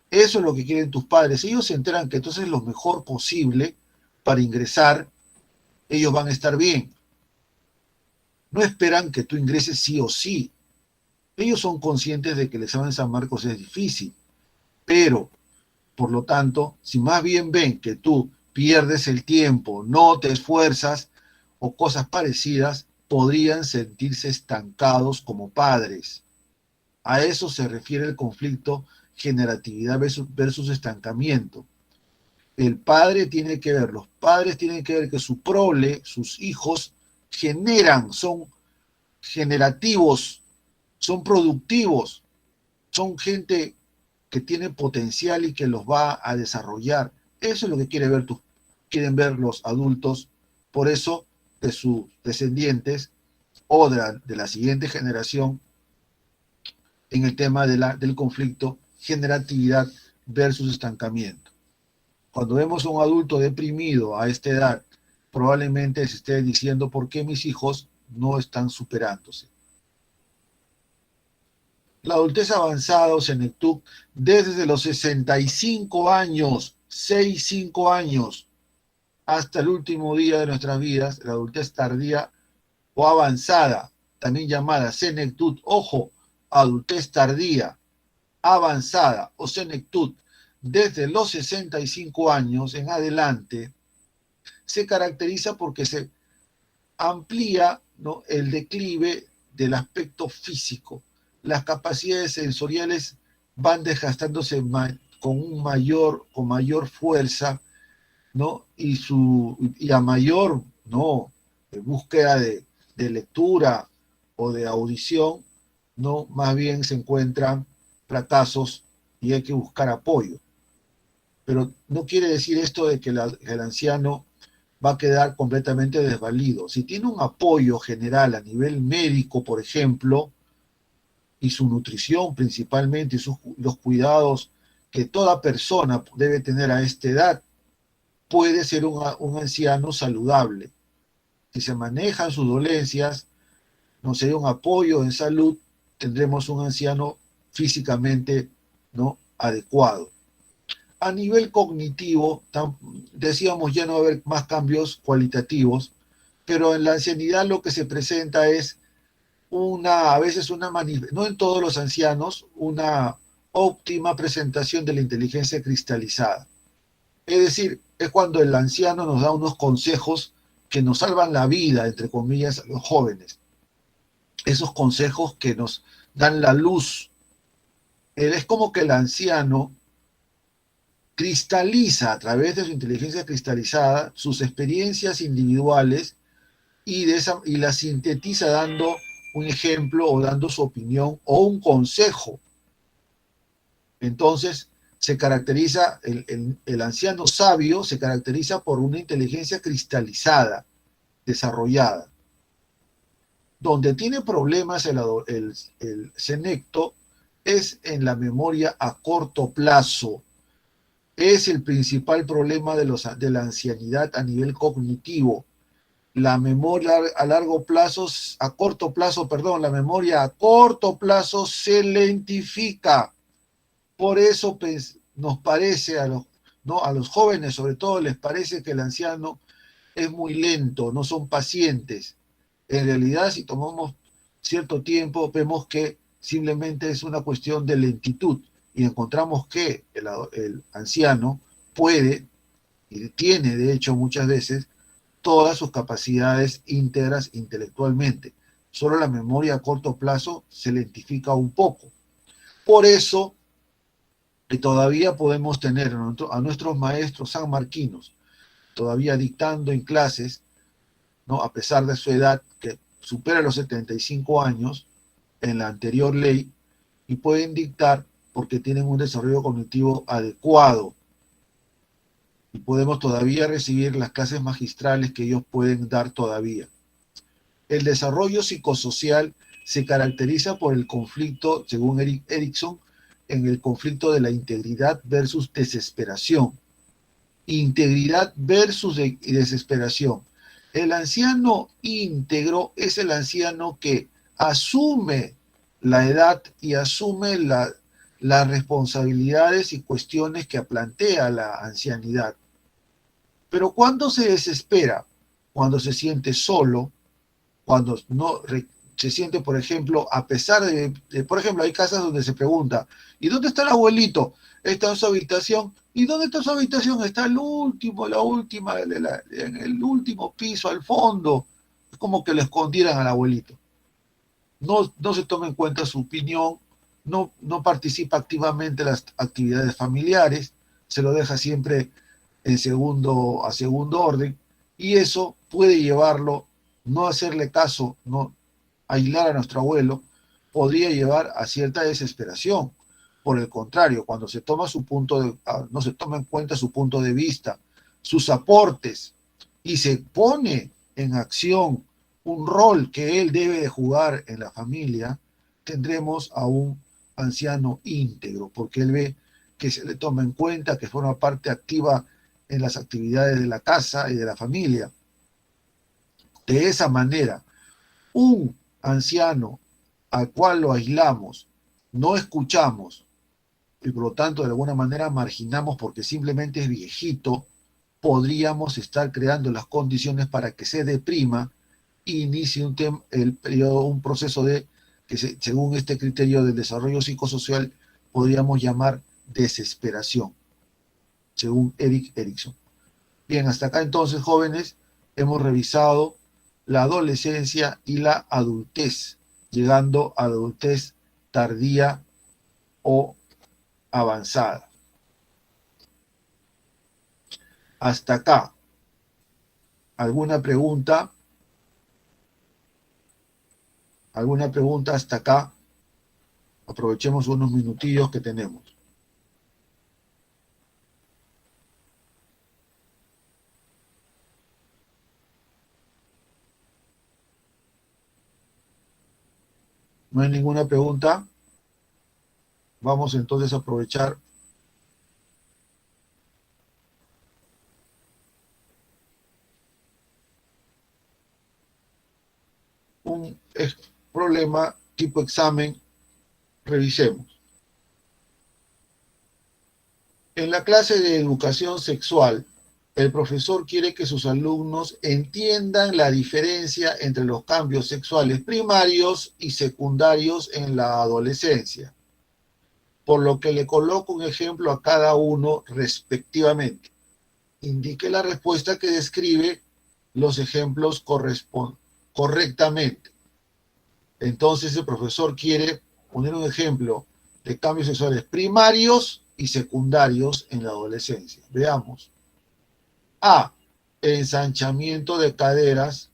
[SPEAKER 1] Eso es lo que quieren tus padres. Ellos se enteran que tú haces lo mejor posible para ingresar, ellos van a estar bien. No esperan que tú ingreses sí o sí. Ellos son conscientes de que el examen de San Marcos es difícil, pero, por lo tanto, si más bien ven que tú pierdes el tiempo, no te esfuerzas o cosas parecidas, podrían sentirse estancados como padres. A eso se refiere el conflicto generatividad versus estancamiento. Los padres tienen que ver que su prole, sus hijos, son generativos, son productivos, son gente que tiene potencial y que los va a desarrollar. Eso es lo que quieren ver los adultos. Por eso, de sus descendientes o de la siguiente generación, en el tema del conflicto generatividad versus estancamiento. Cuando vemos a un adulto deprimido a esta edad, probablemente se esté diciendo por qué mis hijos no están superándose. La adultez avanzada o senectud, desde los 65 años 6, 5 años hasta el último día de nuestras vidas, la adultez tardía o avanzada, también llamada senectud, ojo, adultez tardía, avanzada o senectud, desde los 65 años en adelante, se caracteriza porque se amplía, ¿no?, el declive del aspecto físico. Las capacidades sensoriales van desgastándose con mayor fuerza, ¿no? Y a mayor, ¿no?, búsqueda de lectura o de audición, ¿no?, más bien se encuentran fracasos y hay que buscar apoyo. Pero no quiere decir esto de que el anciano va a quedar completamente desvalido. Si tiene un apoyo general a nivel médico, por ejemplo, y su nutrición principalmente, y los cuidados que toda persona debe tener a esta edad, puede ser un anciano saludable. Si se manejan sus dolencias, no sería un apoyo en salud, tendremos un anciano físicamente, ¿no?, adecuado. A nivel cognitivo, decíamos ya no va a haber más cambios cualitativos, pero en la ancianidad lo que se presenta es a veces no en todos los ancianos, una óptima presentación de la inteligencia cristalizada. Es decir, es cuando el anciano nos da unos consejos que nos salvan la vida, entre comillas, a los jóvenes. Esos consejos que nos dan la luz. Es como que el anciano cristaliza a través de su inteligencia cristalizada sus experiencias individuales y las sintetiza dando un ejemplo o dando su opinión o un consejo. Entonces, se caracteriza, el anciano sabio se caracteriza por una inteligencia cristalizada, desarrollada. Donde tiene problemas el senecto es en la memoria a corto plazo. Es el principal problema de la ancianidad a nivel cognitivo. La memoria a largo plazo, la memoria a corto plazo se lentifica. Por eso nos parece ¿no?, a los jóvenes sobre todo les parece que el anciano es muy lento, no son pacientes. En realidad, si tomamos cierto tiempo, vemos que simplemente es una cuestión de lentitud y encontramos que el anciano puede, y tiene de hecho muchas veces, todas sus capacidades íntegras intelectualmente. Solo la memoria a corto plazo se lentifica un poco. Por eso que todavía podemos tener a nuestros maestros sanmarquinos todavía dictando en clases, ¿no?, a pesar de su edad que supera los 75 años en la anterior ley, y pueden dictar porque tienen un desarrollo cognitivo adecuado. Y podemos todavía recibir las clases magistrales que ellos pueden dar todavía. El desarrollo psicosocial se caracteriza por el conflicto, según Erikson, en el conflicto de la integridad versus desesperación. Integridad versus desesperación. El anciano íntegro es el anciano que asume la edad y asume las responsabilidades y cuestiones que plantea la ancianidad. Pero cuando se desespera, cuando se siente solo, cuando no se siente, por ejemplo, a pesar por ejemplo, hay casas donde se pregunta, ¿y dónde está el abuelito? Está en su habitación. ¿Y dónde está su habitación? Está en el último piso, al fondo. Es como que le escondieran al abuelito. No se toma en cuenta su opinión, no participa activamente en las actividades familiares, se lo deja siempre a segundo orden, y eso puede llevarlo, no hacerle caso, no aislar a nuestro abuelo, podría llevar a cierta desesperación. Por el contrario, cuando no se toma en cuenta su punto de vista, sus aportes, y se pone en acción un rol que él debe de jugar en la familia, tendremos a un anciano íntegro, porque él ve que se le toma en cuenta, que forma parte activa en las actividades de la casa y de la familia. De esa manera, un anciano al cual lo aislamos, no escuchamos, y por lo tanto de alguna manera marginamos porque simplemente es viejito, podríamos estar creando las condiciones para que se deprima e inicie un proceso de que según este criterio del desarrollo psicosocial podríamos llamar desesperación, según Erik Erikson. Bien, hasta acá entonces, jóvenes, hemos revisado la adolescencia y la adultez, llegando a la adultez tardía o avanzada. Hasta acá, ¿alguna pregunta? ¿Alguna pregunta hasta acá? Aprovechemos unos minutillos que tenemos. ¿No hay ninguna pregunta? Vamos entonces a aprovechar un problema tipo examen. Revisemos. En la clase de educación sexual, el profesor quiere que sus alumnos entiendan la diferencia entre los cambios sexuales primarios y secundarios en la adolescencia, por lo que le coloco un ejemplo a cada uno respectivamente. Indique la respuesta que describe los ejemplos correctamente. Entonces el profesor quiere poner un ejemplo de cambios sexuales primarios y secundarios en la adolescencia. Veamos. A. Ensanchamiento de caderas,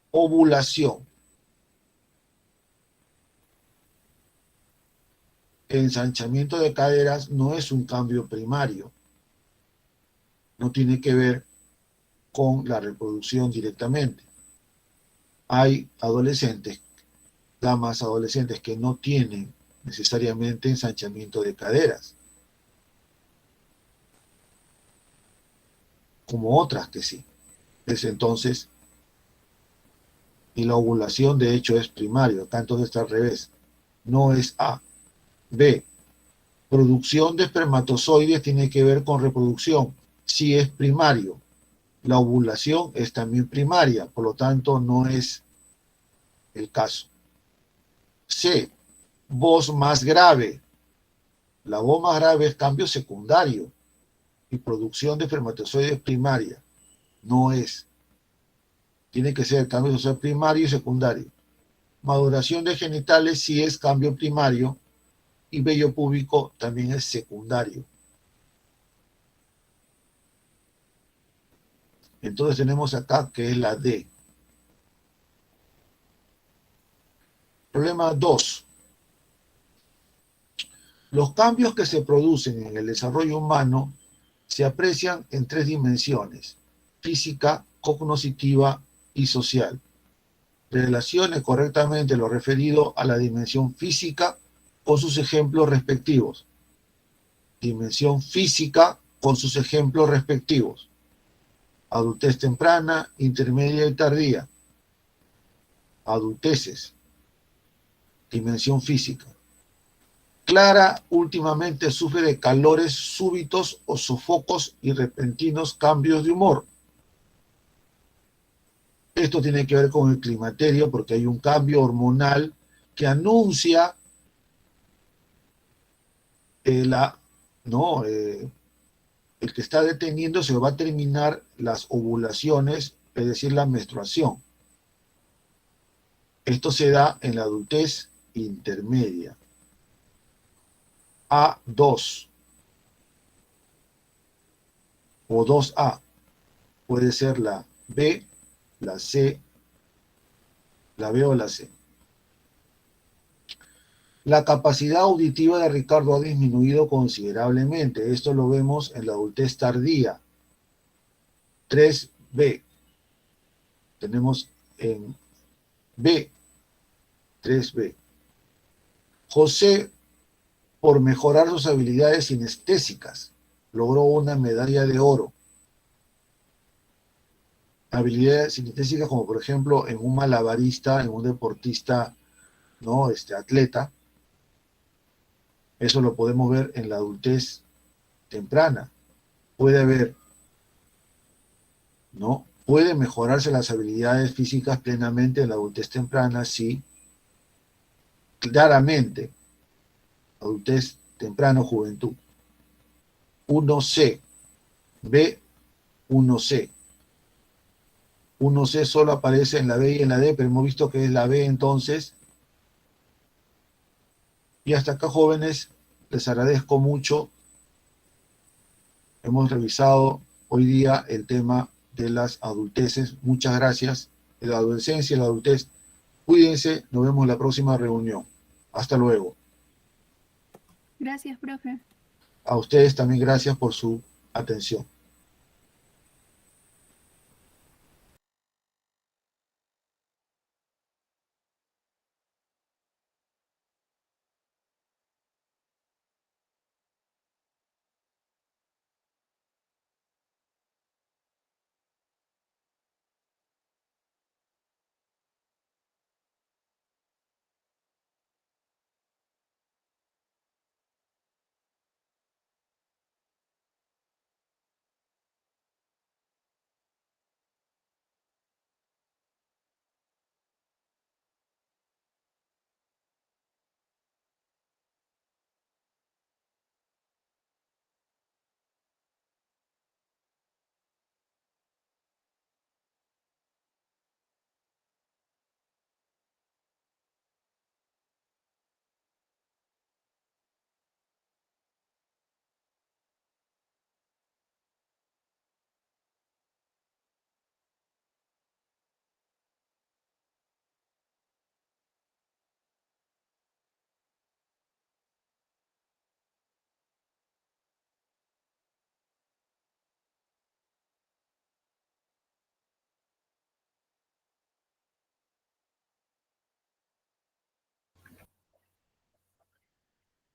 [SPEAKER 1] ovulación. Ensanchamiento de caderas no es un cambio primario. No tiene que ver con la reproducción directamente. Hay adolescentes, damas adolescentes que no tienen necesariamente ensanchamiento de caderas, como otras que sí. Es entonces, y la ovulación de hecho es primario, acá entonces está al revés, no es A. B. Producción de espermatozoides tiene que ver con reproducción, sí es primario. La ovulación es también primaria, por lo tanto no es el caso. C. Voz más grave. La voz más grave es cambio secundario y producción de espermatozoides primaria. No es. Tiene que ser cambio sexual primario y secundario. Maduración de genitales sí es cambio primario y vello púbico también es secundario. Entonces tenemos acá que es la D. Problema 2. Los cambios que se producen en el desarrollo humano se aprecian en 3 dimensiones: física, cognitiva y social. Relacione correctamente lo referido a la dimensión física con sus ejemplos respectivos. Dimensión física con sus ejemplos respectivos. Adultez temprana, intermedia y tardía. Adulteces. Dimensión física. Clara últimamente sufre de calores súbitos o sofocos y repentinos cambios de humor. Esto tiene que ver con el climaterio porque hay un cambio hormonal que anuncia el que está deteniendo se va a terminar las ovulaciones, es decir, la menstruación. Esto se da en la adultez intermedia. A2 o 2A puede ser la B, la C, la B o la C. La capacidad auditiva de Ricardo ha disminuido considerablemente. Esto lo vemos en la adultez tardía. 3B. Tenemos en B, 3B. José, por mejorar sus habilidades sinestésicas, logró una medalla de oro. Habilidades sinestésicas como por ejemplo en un malabarista, en un deportista, ¿no? Atleta. Eso lo podemos ver en la adultez temprana. Puede haber, ¿no? Puede mejorarse las habilidades físicas plenamente en la adultez temprana, sí, claramente. Adultez temprano, juventud. 1C, B1C. 1C solo aparece en la B y en la D, pero hemos visto que es la B entonces. Y hasta acá, jóvenes, les agradezco mucho. Hemos revisado hoy día el tema de las adulteces. Muchas gracias. De la adolescencia y la adultez. Cuídense, nos vemos en la próxima reunión. Hasta luego.
[SPEAKER 3] Gracias, profe.
[SPEAKER 1] A ustedes también gracias por su atención.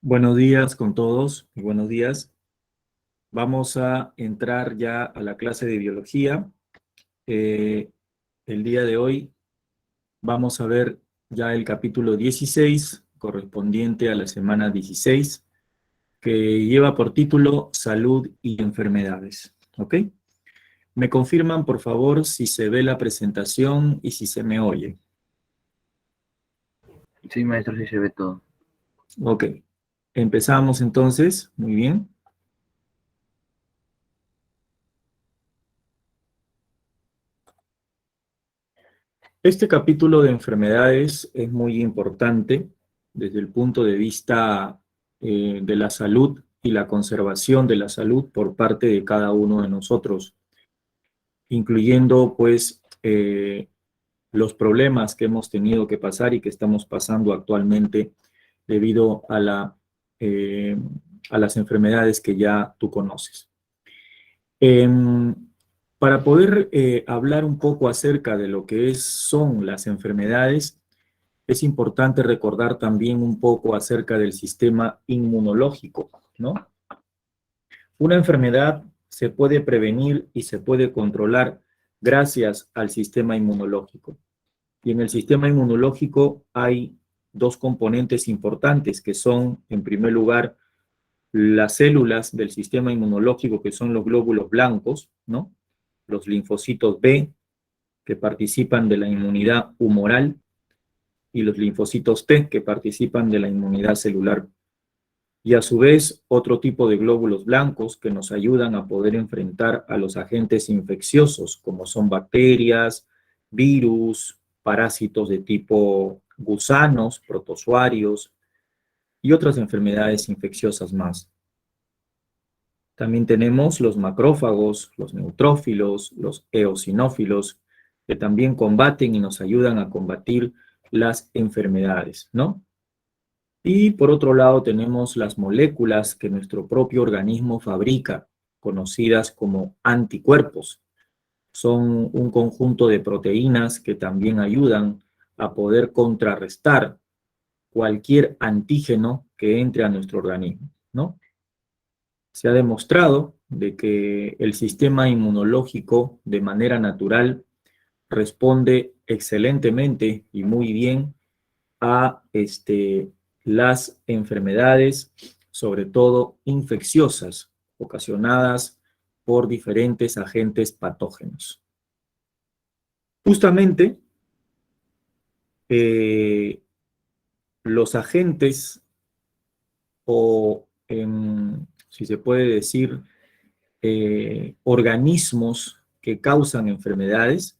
[SPEAKER 4] Buenos días con todos, buenos días. Vamos a entrar ya a la clase de biología. El día de hoy vamos a ver ya el capítulo 16, correspondiente a la semana 16, que lleva por título Salud y Enfermedades. ¿Ok? Me confirman, por favor, si se ve la presentación y si se me oye.
[SPEAKER 5] Sí, maestro, sí se ve todo.
[SPEAKER 4] Ok. Empezamos entonces. Muy bien. Este capítulo de enfermedades es muy importante desde el punto de vista de la salud y la conservación de la salud por parte de cada uno de nosotros, incluyendo pues los problemas que hemos tenido que pasar y que estamos pasando actualmente debido a las enfermedades que ya tú conoces. Para poder hablar un poco acerca de lo que son las enfermedades, es importante recordar también un poco acerca del sistema inmunológico, ¿no? Una enfermedad se puede prevenir y se puede controlar gracias al sistema inmunológico. Y en el sistema inmunológico hay dos componentes importantes que son, en primer lugar, las células del sistema inmunológico, que son los glóbulos blancos, ¿no? Los linfocitos B, que participan de la inmunidad humoral, y los linfocitos T, que participan de la inmunidad celular. Y a su vez, otro tipo de glóbulos blancos que nos ayudan a poder enfrentar a los agentes infecciosos, como son bacterias, virus, parásitos de tipo gusanos, protozoarios y otras enfermedades infecciosas más. También tenemos los macrófagos, los neutrófilos, los eosinófilos, que también combaten y nos ayudan a combatir las enfermedades, ¿no? Y por otro lado tenemos las moléculas que nuestro propio organismo fabrica, conocidas como anticuerpos. Son un conjunto de proteínas que también ayudan a poder contrarrestar cualquier antígeno que entre a nuestro organismo, ¿no? Se ha demostrado de que el sistema inmunológico de manera natural responde excelentemente y muy bien a las enfermedades sobre todo infecciosas, ocasionadas por diferentes agentes patógenos. Justamente, los agentes o, si se puede decir, organismos que causan enfermedades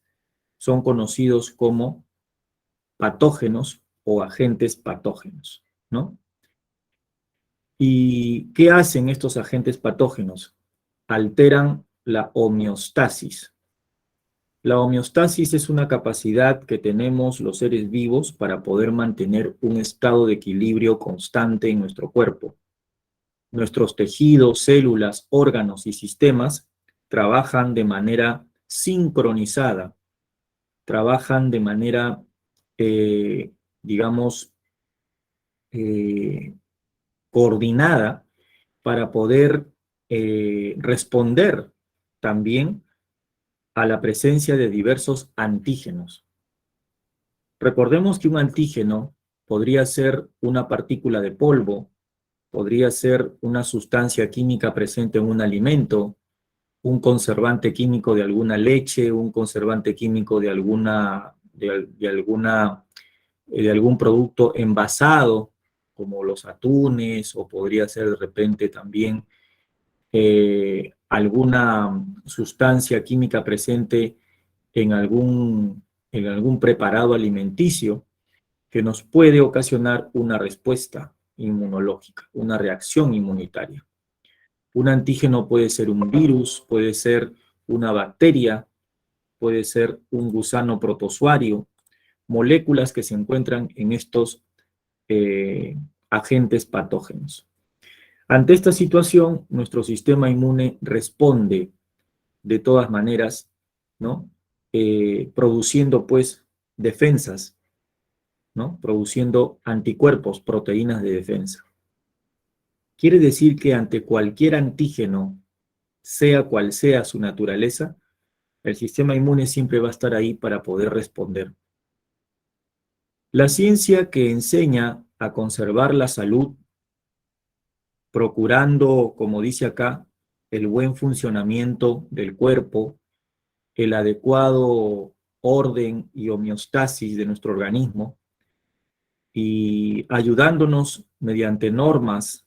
[SPEAKER 4] son conocidos como patógenos o agentes patógenos, ¿no? ¿Y qué hacen estos agentes patógenos? Alteran la homeostasis. La homeostasis es una capacidad que tenemos los seres vivos para poder mantener un estado de equilibrio constante en nuestro cuerpo. Nuestros tejidos, células, órganos y sistemas trabajan de manera sincronizada, trabajan de manera, digamos, coordinada para poder responder también a la presencia de diversos antígenos. Recordemos que un antígeno podría ser una partícula de polvo, podría ser una sustancia química presente en un alimento, un conservante químico de alguna leche, un conservante químico de algún producto envasado, como los atunes, o podría ser de repente también alguna sustancia química presente en algún preparado alimenticio que nos puede ocasionar una respuesta inmunológica, una reacción inmunitaria. Un antígeno puede ser un virus, puede ser una bacteria, puede ser un gusano protozoario, moléculas que se encuentran en estos agentes patógenos. Ante esta situación, nuestro sistema inmune responde de todas maneras, ¿no? Produciendo, pues, defensas, ¿no? Produciendo anticuerpos, proteínas de defensa. Quiere decir que ante cualquier antígeno, sea cual sea su naturaleza, el sistema inmune siempre va a estar ahí para poder responder. La ciencia que enseña a conservar la salud, procurando, como dice acá, el buen funcionamiento del cuerpo, el adecuado orden y homeostasis de nuestro organismo, y ayudándonos mediante normas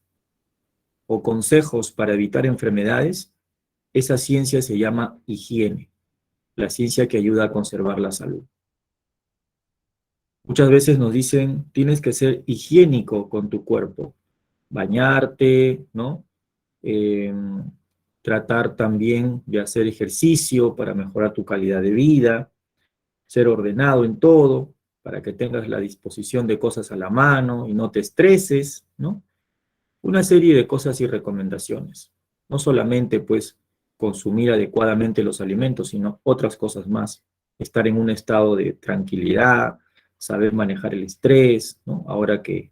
[SPEAKER 4] o consejos para evitar enfermedades, esa ciencia se llama higiene, la ciencia que ayuda a conservar la salud. Muchas veces nos dicen, tienes que ser higiénico con tu cuerpo, bañarte, ¿no? Tratar también de hacer ejercicio para mejorar tu calidad de vida, ser ordenado en todo, para que tengas la disposición de cosas a la mano y no te estreses, ¿no? Una serie de cosas y recomendaciones. No solamente, pues, consumir adecuadamente los alimentos, sino otras cosas más. Estar en un estado de tranquilidad, saber manejar el estrés, ¿no? Ahora que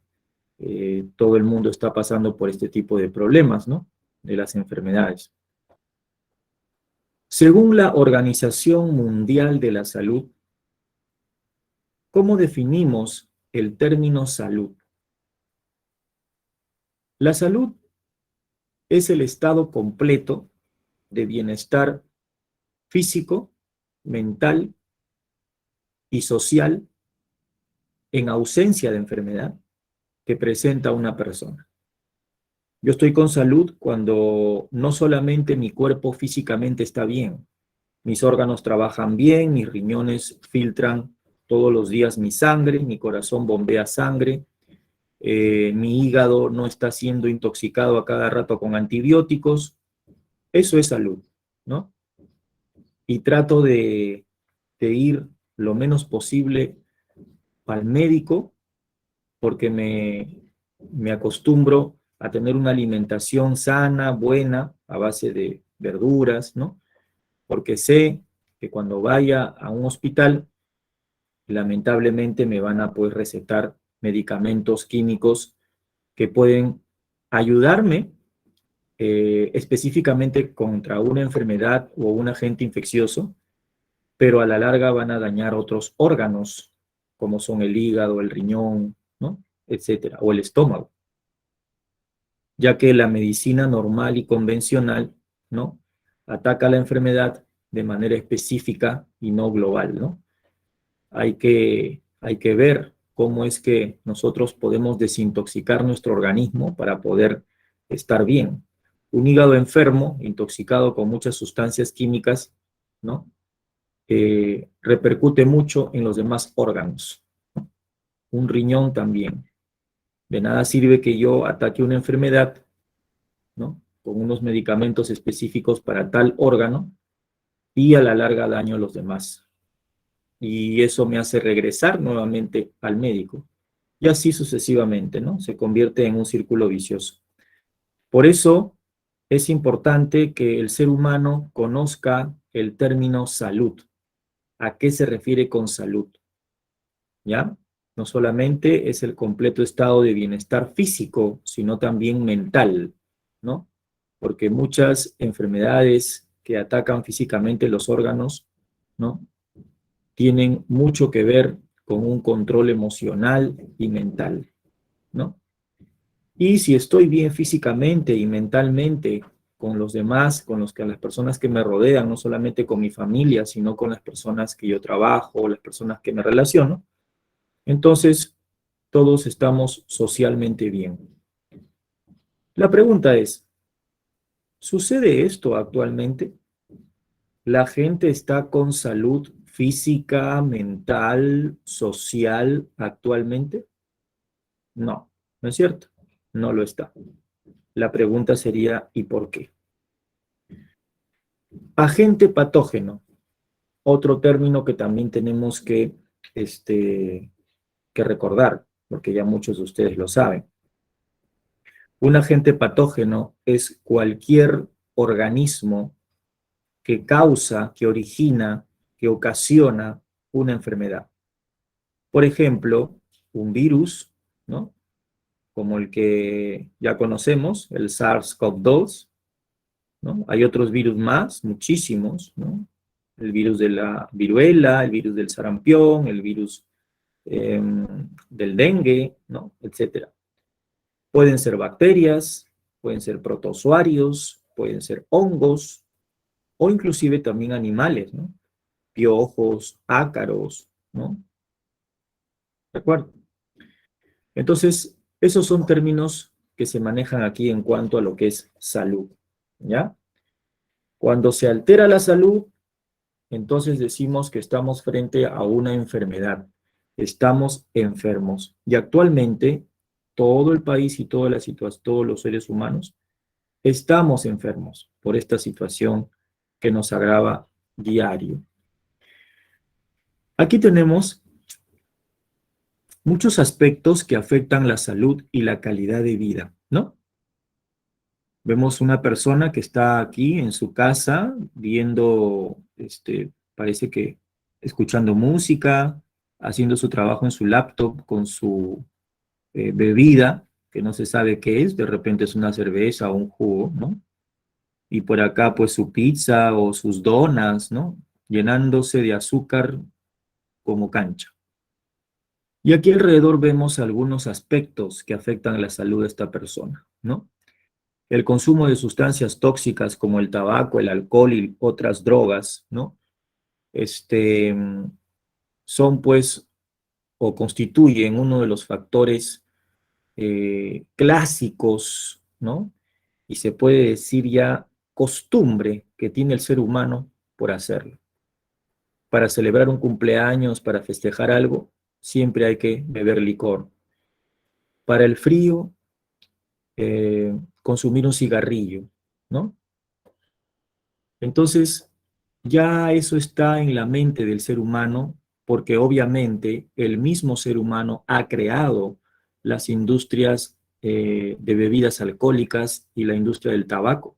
[SPEAKER 4] todo el mundo está pasando por este tipo de problemas, ¿no? De las enfermedades. Según la Organización Mundial de la Salud, ¿cómo definimos el término salud? La salud es el estado completo de bienestar físico, mental y social en ausencia de enfermedad que presenta una persona. Yo estoy con salud cuando no solamente mi cuerpo físicamente está bien, mis órganos trabajan bien, mis riñones filtran todos los días mi sangre, mi corazón bombea sangre, mi hígado no está siendo intoxicado a cada rato con antibióticos. Eso es salud, ¿no? Y trato de ir lo menos posible al médico porque me acostumbro a tener una alimentación sana, buena, a base de verduras, ¿no? Porque sé que cuando vaya a un hospital, lamentablemente me van a pues recetar medicamentos químicos que pueden ayudarme específicamente contra una enfermedad o un agente infeccioso, pero a la larga van a dañar otros órganos, como son el hígado, el riñón, ¿no? Etcétera, o el estómago. ya que la medicina normal y convencional, ¿no?, ataca la enfermedad de manera específica y no global, ¿no? Hay que ver cómo es que nosotros podemos desintoxicar nuestro organismo para poder estar bien. Un hígado enfermo, intoxicado con muchas sustancias químicas, ¿no?, repercute mucho en los demás órganos, ¿no? Un riñón también. De nada sirve que yo ataque una enfermedad, ¿no?, con unos medicamentos específicos para tal órgano y a la larga daño a los demás. Y eso me hace regresar nuevamente al médico. Y así sucesivamente, ¿no? Se convierte en un círculo vicioso. Por eso es importante que el ser humano conozca el término salud. ¿A qué se refiere con salud? ¿Ya? No solamente es el completo estado de bienestar físico, sino también mental, ¿no? Porque muchas enfermedades que atacan físicamente los órganos, ¿no?, tienen mucho que ver con un control emocional y mental, ¿no? Y si estoy bien físicamente y mentalmente con los demás, con las personas que me rodean, no solamente con mi familia, sino con las personas que yo trabajo, las personas que me relaciono, entonces todos estamos socialmente bien. La pregunta es, ¿sucede esto actualmente? ¿La gente está con salud física, mental, social actualmente? No, no es cierto. No lo está. La pregunta sería, ¿y por qué? Agente patógeno, otro término que también tenemos que recordar, porque ya muchos de ustedes lo saben. Un agente patógeno es cualquier organismo que causa, que origina, que ocasiona una enfermedad. Por ejemplo, un virus, ¿no?, como el que ya conocemos, el SARS-CoV-2, ¿no? Hay otros virus más, muchísimos, ¿no? El virus de la viruela, el virus del sarampión, el virus del dengue, ¿no?, etcétera. Pueden ser bacterias, pueden ser protozoarios, pueden ser hongos, o inclusive también animales, ¿no?, piojos, ácaros, ¿no? ¿De acuerdo? Entonces, esos son términos que se manejan aquí en cuanto a lo que es salud, ¿ya? Cuando se altera la salud, entonces decimos que estamos frente a una enfermedad. Estamos enfermos. Y actualmente, todo el país y todas las todos los seres humanos estamos enfermos por esta situación que nos agrava diario. Aquí tenemos muchos aspectos que afectan la salud y la calidad de vida, ¿no? Vemos una persona que está aquí en su casa viendo, parece que escuchando música, haciendo su trabajo en su laptop con su bebida, que no se sabe qué es, de repente es una cerveza o un jugo, ¿no? Y por acá pues su pizza o sus donas, ¿no?, llenándose de azúcar como cancha. Y aquí alrededor vemos algunos aspectos que afectan la salud de esta persona, ¿no? El consumo de sustancias tóxicas como el tabaco, el alcohol y otras drogas, ¿no?, son pues o constituyen uno de los factores clásicos, ¿no?, y se puede decir ya costumbre que tiene el ser humano por hacerlo. Para celebrar un cumpleaños, para festejar algo, siempre hay que beber licor. Para el frío, consumir un cigarrillo, ¿no? Entonces, ya eso está en la mente del ser humano, porque obviamente el mismo ser humano ha creado las industrias de bebidas alcohólicas y la industria del tabaco.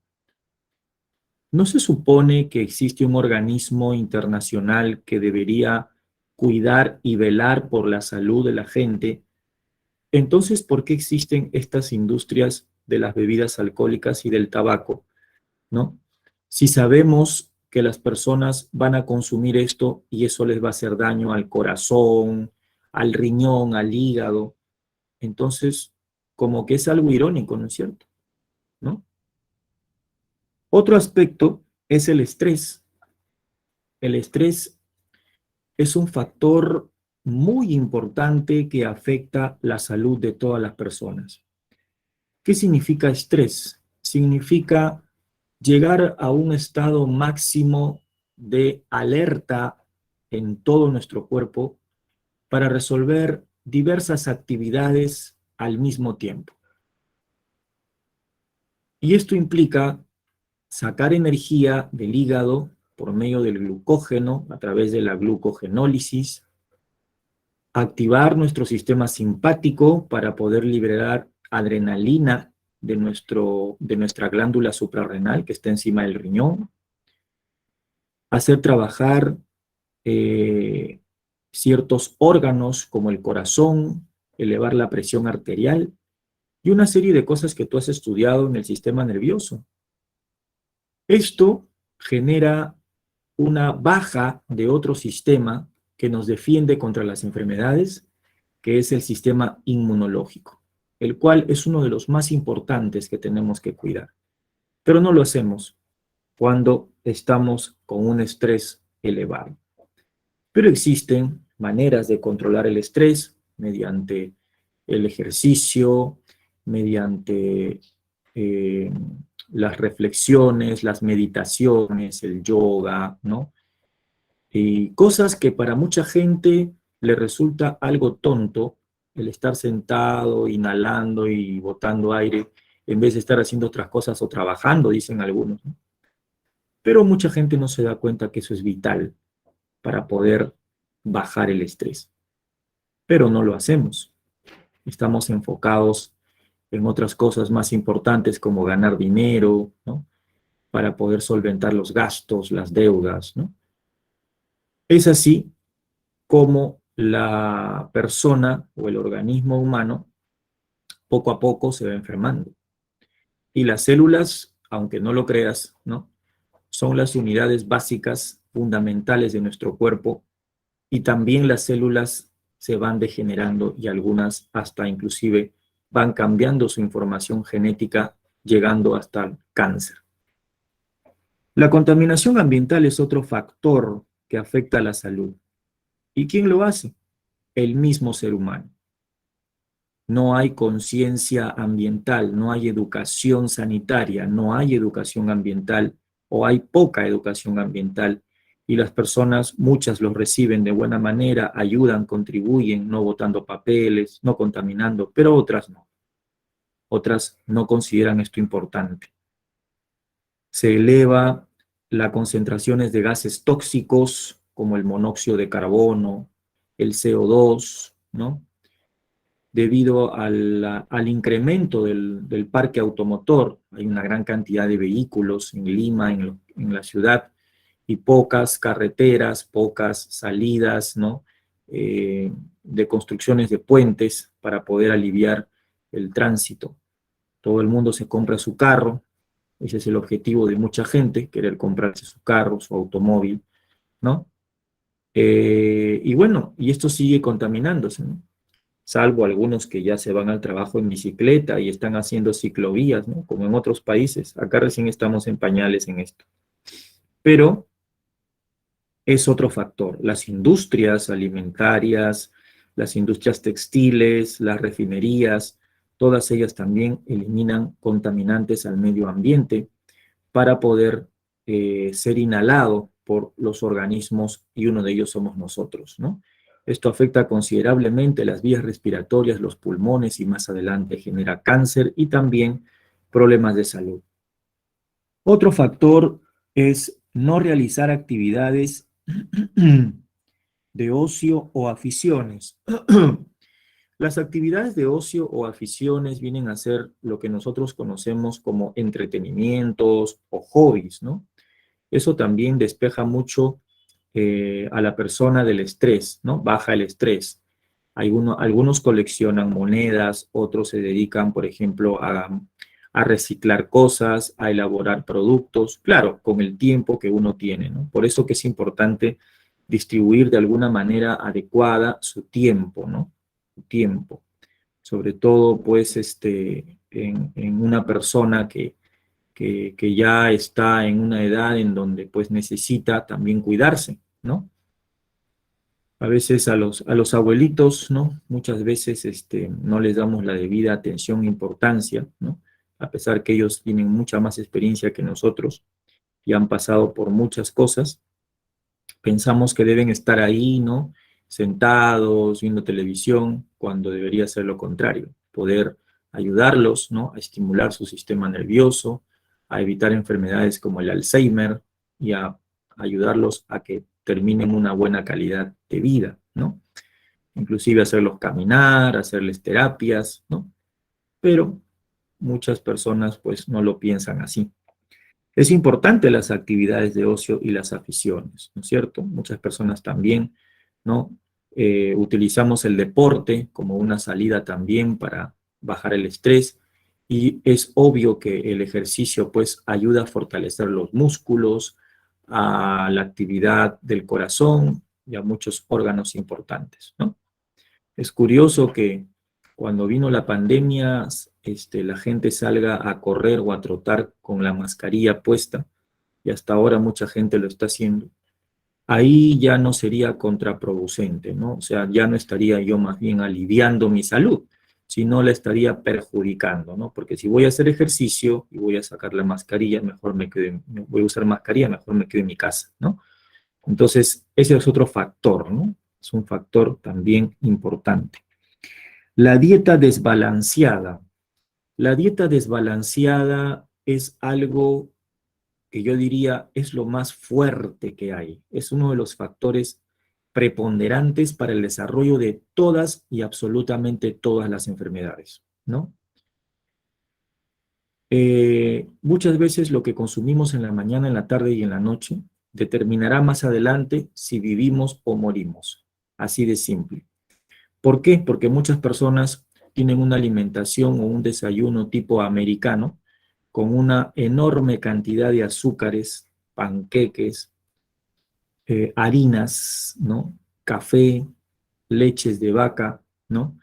[SPEAKER 4] ¿No se supone que existe un organismo internacional que debería cuidar y velar por la salud de la gente? Entonces, ¿por qué existen estas industrias de las bebidas alcohólicas y del tabaco, ¿no? Si sabemos que las personas van a consumir esto y eso les va a hacer daño al corazón, al riñón, al hígado, entonces como que es algo irónico, ¿no es cierto? ¿no? Otro aspecto es el estrés. El estrés es un factor muy importante que afecta la salud de todas las personas. ¿Qué significa estrés? Significa llegar a un estado máximo de alerta en todo nuestro cuerpo para resolver diversas actividades al mismo tiempo. Y esto implica sacar energía del hígado por medio del glucógeno a través de la glucogenólisis, activar nuestro sistema simpático para poder liberar adrenalina de nuestra glándula suprarrenal que está encima del riñón, hacer trabajar ciertos órganos como el corazón, elevar la presión arterial y una serie de cosas que tú has estudiado en el sistema nervioso. Esto genera una baja de otro sistema que nos defiende contra las enfermedades, que es el sistema inmunológico, el cual es uno de los más importantes que tenemos que cuidar. Pero no lo hacemos cuando estamos con un estrés elevado. Pero existen maneras de controlar el estrés mediante el ejercicio, mediante las reflexiones, las meditaciones, el yoga, ¿no? Y cosas que para mucha gente le resulta algo tonto, el estar sentado, inhalando y botando aire, en vez de estar haciendo otras cosas o trabajando, dicen algunos, ¿no? Pero mucha gente no se da cuenta que eso es vital para poder bajar el estrés. Pero no lo hacemos. Estamos enfocados en otras cosas más importantes como ganar dinero, ¿no? Para poder solventar los gastos, las deudas, ¿no? Es así como la persona o el organismo humano poco a poco se va enfermando. Y las células, aunque no lo creas, ¿no? Son las unidades básicas, fundamentales de nuestro cuerpo, y también las células se van degenerando y algunas hasta inclusive van cambiando su información genética, llegando hasta el cáncer. La contaminación ambiental es otro factor que afecta a la salud. ¿Y quién lo hace? El mismo ser humano. No hay conciencia ambiental, no hay educación sanitaria, no hay educación ambiental o hay poca educación ambiental y las personas, muchas los reciben de buena manera, ayudan, contribuyen, no botando papeles, no contaminando, pero otras no. Otras no consideran esto importante. Se eleva las concentraciones de gases tóxicos como el monóxido de carbono, el CO2, ¿no? Debido al incremento del parque automotor. Hay una gran cantidad de vehículos en Lima, en la ciudad, y pocas carreteras, pocas salidas, ¿no? De construcciones de puentes para poder aliviar el tránsito. Todo el mundo se compra su carro, ese es el objetivo de mucha gente, querer comprarse su carro, su automóvil, ¿no? Y bueno, y esto sigue contaminándose, ¿no? Salvo algunos que ya se van al trabajo en bicicleta y están haciendo ciclovías, ¿no? Como en otros países. Acá recién estamos en pañales en esto. Pero es otro factor. Las industrias alimentarias, las industrias textiles, las refinerías, todas ellas también eliminan contaminantes al medio ambiente para poder ser inhalado por los organismos y uno de ellos somos nosotros, ¿no? Esto afecta considerablemente las vías respiratorias, los pulmones y más adelante genera cáncer y también problemas de salud. Otro factor es no realizar actividades de ocio o aficiones. Las actividades de ocio o aficiones vienen a ser lo que nosotros conocemos como entretenimientos o hobbies, ¿no? Eso también despeja mucho a la persona del estrés, ¿no? Baja el estrés. Algunos coleccionan monedas, otros se dedican, por ejemplo, a reciclar cosas, a elaborar productos, claro, con el tiempo que uno tiene, ¿no? Por eso que es importante distribuir de alguna manera adecuada su tiempo, ¿no? Su tiempo. sobre todo pues en una persona que ya está en una edad en donde pues necesita también cuidarse, ¿no? A veces a los abuelitos, ¿no? Muchas veces no les damos la debida atención e importancia, ¿no? A pesar que ellos tienen mucha más experiencia que nosotros y han pasado por muchas cosas, pensamos que deben estar ahí, ¿no? Sentados, viendo televisión, cuando debería ser lo contrario, poder ayudarlos, ¿no? A estimular su sistema nervioso, a evitar enfermedades como el Alzheimer y a ayudarlos a que terminen una buena calidad de vida, ¿no? Inclusive hacerlos caminar, hacerles terapias, ¿no? Pero muchas personas pues no lo piensan así. Es importante las actividades de ocio y las aficiones, ¿no es cierto? Muchas personas también, ¿no? Utilizamos el deporte como una salida también para bajar el estrés y es obvio que el ejercicio pues ayuda a fortalecer los músculos, a la actividad del corazón y a muchos órganos importantes, ¿no? Es curioso que cuando vino la pandemia, la gente salga a correr o a trotar con la mascarilla puesta, y hasta ahora mucha gente lo está haciendo. Ahí ya no sería contraproducente, ¿no? O sea, ya no estaría yo más bien aliviando mi salud, sino la estaría perjudicando, ¿no? Porque si voy a hacer ejercicio y voy a sacar la mascarilla, mejor me quedo, voy a usar mascarilla, mejor me quedo en mi casa, ¿no? Entonces, ese es otro factor, ¿no? Es un factor también importante. La dieta desbalanceada. La dieta desbalanceada es algo que yo diría es lo más fuerte que hay. Es uno de los factores preponderantes para el desarrollo de todas y absolutamente todas las enfermedades, ¿no? Muchas veces lo que consumimos en la mañana, en la tarde y en la noche determinará más adelante si vivimos o morimos. Así de simple. ¿Por qué? Porque muchas personas tienen una alimentación o un desayuno tipo americano con una enorme cantidad de azúcares, panqueques, harinas, ¿no? Café, leches de vaca, ¿no?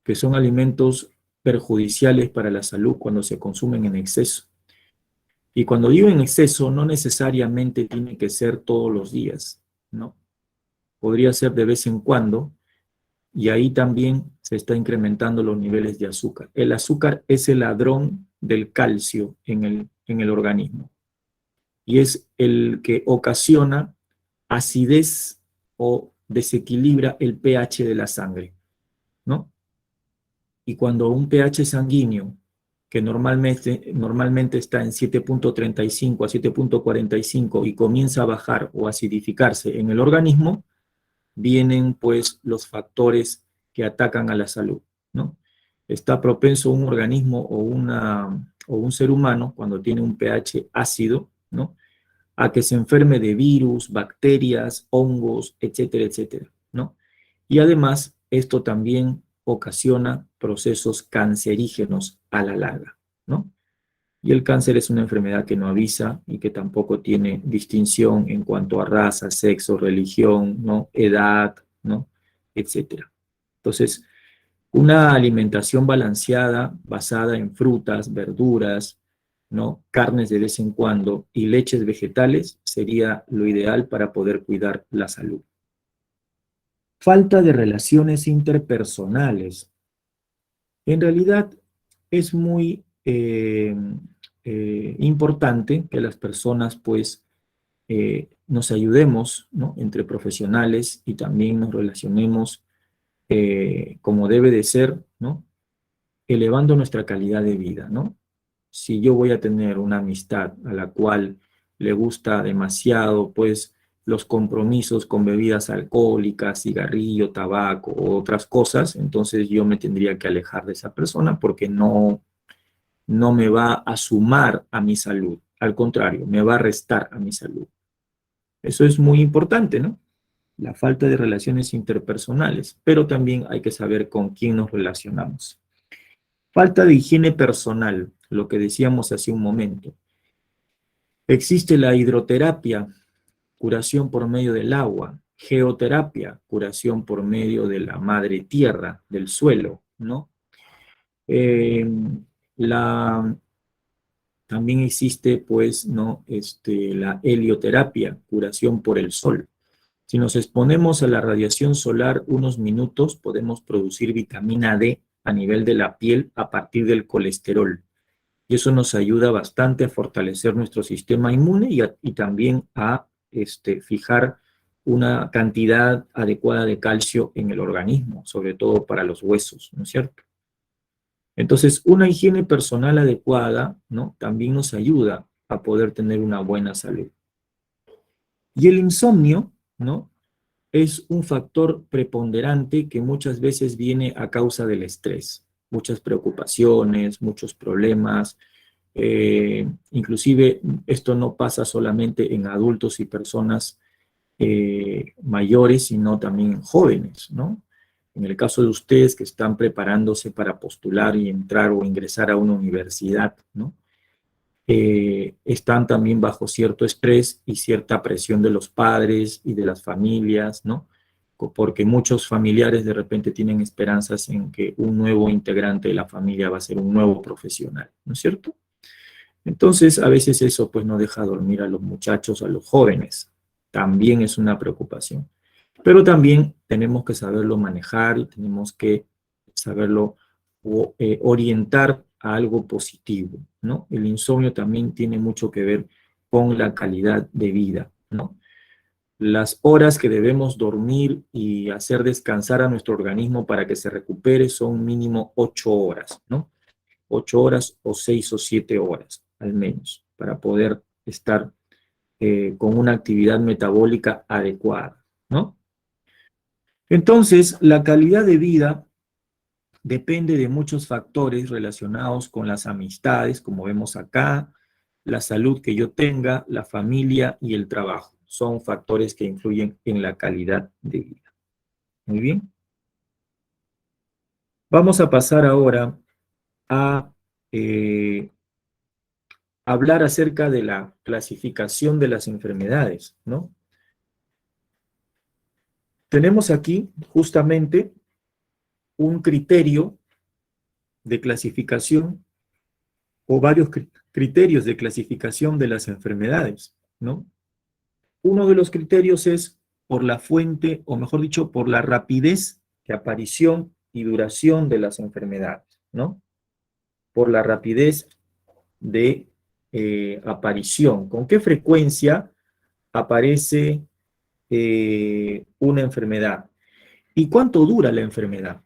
[SPEAKER 4] Que son alimentos perjudiciales para la salud cuando se consumen en exceso. Y cuando digo en exceso, no necesariamente tiene que ser todos los días, ¿no? Podría ser de vez en cuando, y ahí también se está incrementando los niveles de azúcar. El azúcar es el ladrón del calcio en el organismo y es el que ocasiona acidez o desequilibra el pH de la sangre, ¿no? Y cuando un pH sanguíneo, que normalmente está en 7.35 a 7.45 y comienza a bajar o acidificarse en el organismo, vienen pues los factores que atacan a la salud, ¿no? Está propenso un organismo o un ser humano cuando tiene un pH ácido, ¿no? A que se enferme de virus, bacterias, hongos, etcétera, etcétera, ¿no? Y además, esto también ocasiona procesos cancerígenos a la larga, ¿no? Y el cáncer es una enfermedad que no avisa y que tampoco tiene distinción en cuanto a raza, sexo, religión, ¿no? Edad, ¿no? Etcétera. Entonces, una alimentación balanceada basada en frutas, verduras, ¿no? Carnes de vez en cuando y leches vegetales sería lo ideal para poder cuidar la salud. Falta de relaciones interpersonales. En realidad es muy importante que las personas pues nos ayudemos, ¿no? Entre profesionales y también nos relacionemos como debe de ser, ¿no? Elevando nuestra calidad de vida, ¿no? Si yo voy a tener una amistad a la cual le gusta demasiado, pues los compromisos con bebidas alcohólicas, cigarrillo, tabaco o otras cosas, entonces yo me tendría que alejar de esa persona porque no me va a sumar a mi salud. Al contrario, me va a restar a mi salud. Eso es muy importante, ¿no? La falta de relaciones interpersonales, pero también hay que saber con quién nos relacionamos. Falta de higiene personal, lo que decíamos hace un momento. Existe la hidroterapia, curación por medio del agua, geoterapia, curación por medio de la madre tierra, del suelo, ¿no? Eh, la, También existe, pues, ¿no? La helioterapia, curación por el sol. Si nos exponemos a la radiación solar unos minutos, podemos producir vitamina D a nivel de la piel a partir del colesterol. Y eso nos ayuda bastante a fortalecer nuestro sistema inmune y también a fijar una cantidad adecuada de calcio en el organismo, sobre todo para los huesos, ¿no es cierto? Entonces, una higiene personal adecuada, ¿no? También nos ayuda a poder tener una buena salud. Y el insomnio, ¿no? Es un factor preponderante que muchas veces viene a causa del estrés, muchas preocupaciones, muchos problemas. Inclusive esto no pasa solamente en adultos y personas mayores, sino también en jóvenes, ¿no? En el caso de ustedes que están preparándose para postular y entrar o ingresar a una universidad, ¿no? Están también bajo cierto estrés y cierta presión de los padres y de las familias, ¿no? Porque muchos familiares de repente tienen esperanzas en que un nuevo integrante de la familia va a ser un nuevo profesional, ¿no es cierto? Entonces, a veces eso pues no deja dormir a los muchachos, a los jóvenes. También es una preocupación. Pero también tenemos que saberlo manejar y tenemos que saberlo orientar a algo positivo, ¿no? El insomnio también tiene mucho que ver con la calidad de vida, ¿no? Las horas que debemos dormir y hacer descansar a nuestro organismo para que se recupere son mínimo 8 horas, ¿no? 8 horas o 6 o 7 horas, al menos, para poder estar con una actividad metabólica adecuada, ¿no? Entonces, la calidad de vida depende de muchos factores relacionados con las amistades, como vemos acá, la salud que yo tenga, la familia y el trabajo. Son factores que influyen en la calidad de vida. Muy bien. Vamos a pasar ahora a hablar acerca de la clasificación de las enfermedades, ¿no? Tenemos aquí justamente un criterio de clasificación o varios criterios de clasificación de las enfermedades, ¿no? Uno de los criterios es por la fuente, o mejor dicho, por la rapidez de aparición y duración de las enfermedades, ¿no? Por la rapidez de aparición. ¿Con qué frecuencia aparece una enfermedad? ¿Y cuánto dura la enfermedad?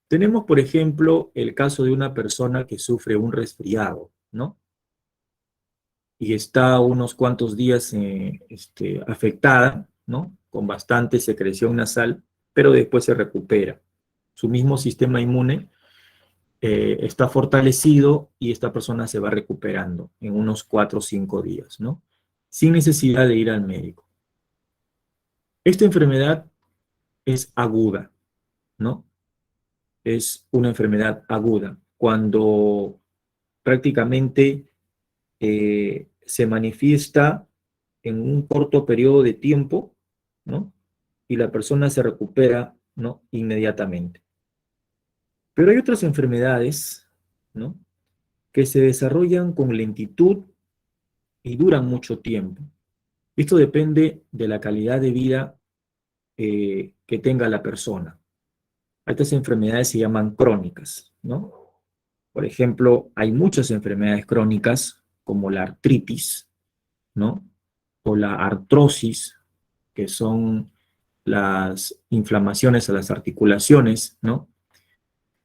[SPEAKER 4] Tenemos, por ejemplo, el caso de una persona que sufre un resfriado, ¿no? Y está unos cuantos días afectada, ¿no? Con bastante secreción nasal, pero después se recupera. Su mismo sistema inmune está fortalecido y esta persona se va recuperando en unos 4 o 5 días, ¿no? Sin necesidad de ir al médico. Esta enfermedad es aguda, ¿no? Es una enfermedad aguda, cuando prácticamente se manifiesta en un corto periodo de tiempo, ¿no? Y la persona se recupera, ¿no? Inmediatamente. Pero hay otras enfermedades, ¿no? Que se desarrollan con lentitud y duran mucho tiempo. Esto depende de la calidad de vida que tenga la persona. Estas enfermedades se llaman crónicas, ¿no? Por ejemplo, hay muchas enfermedades crónicas, como la artritis, ¿no? O la artrosis, que son las inflamaciones a las articulaciones, ¿no?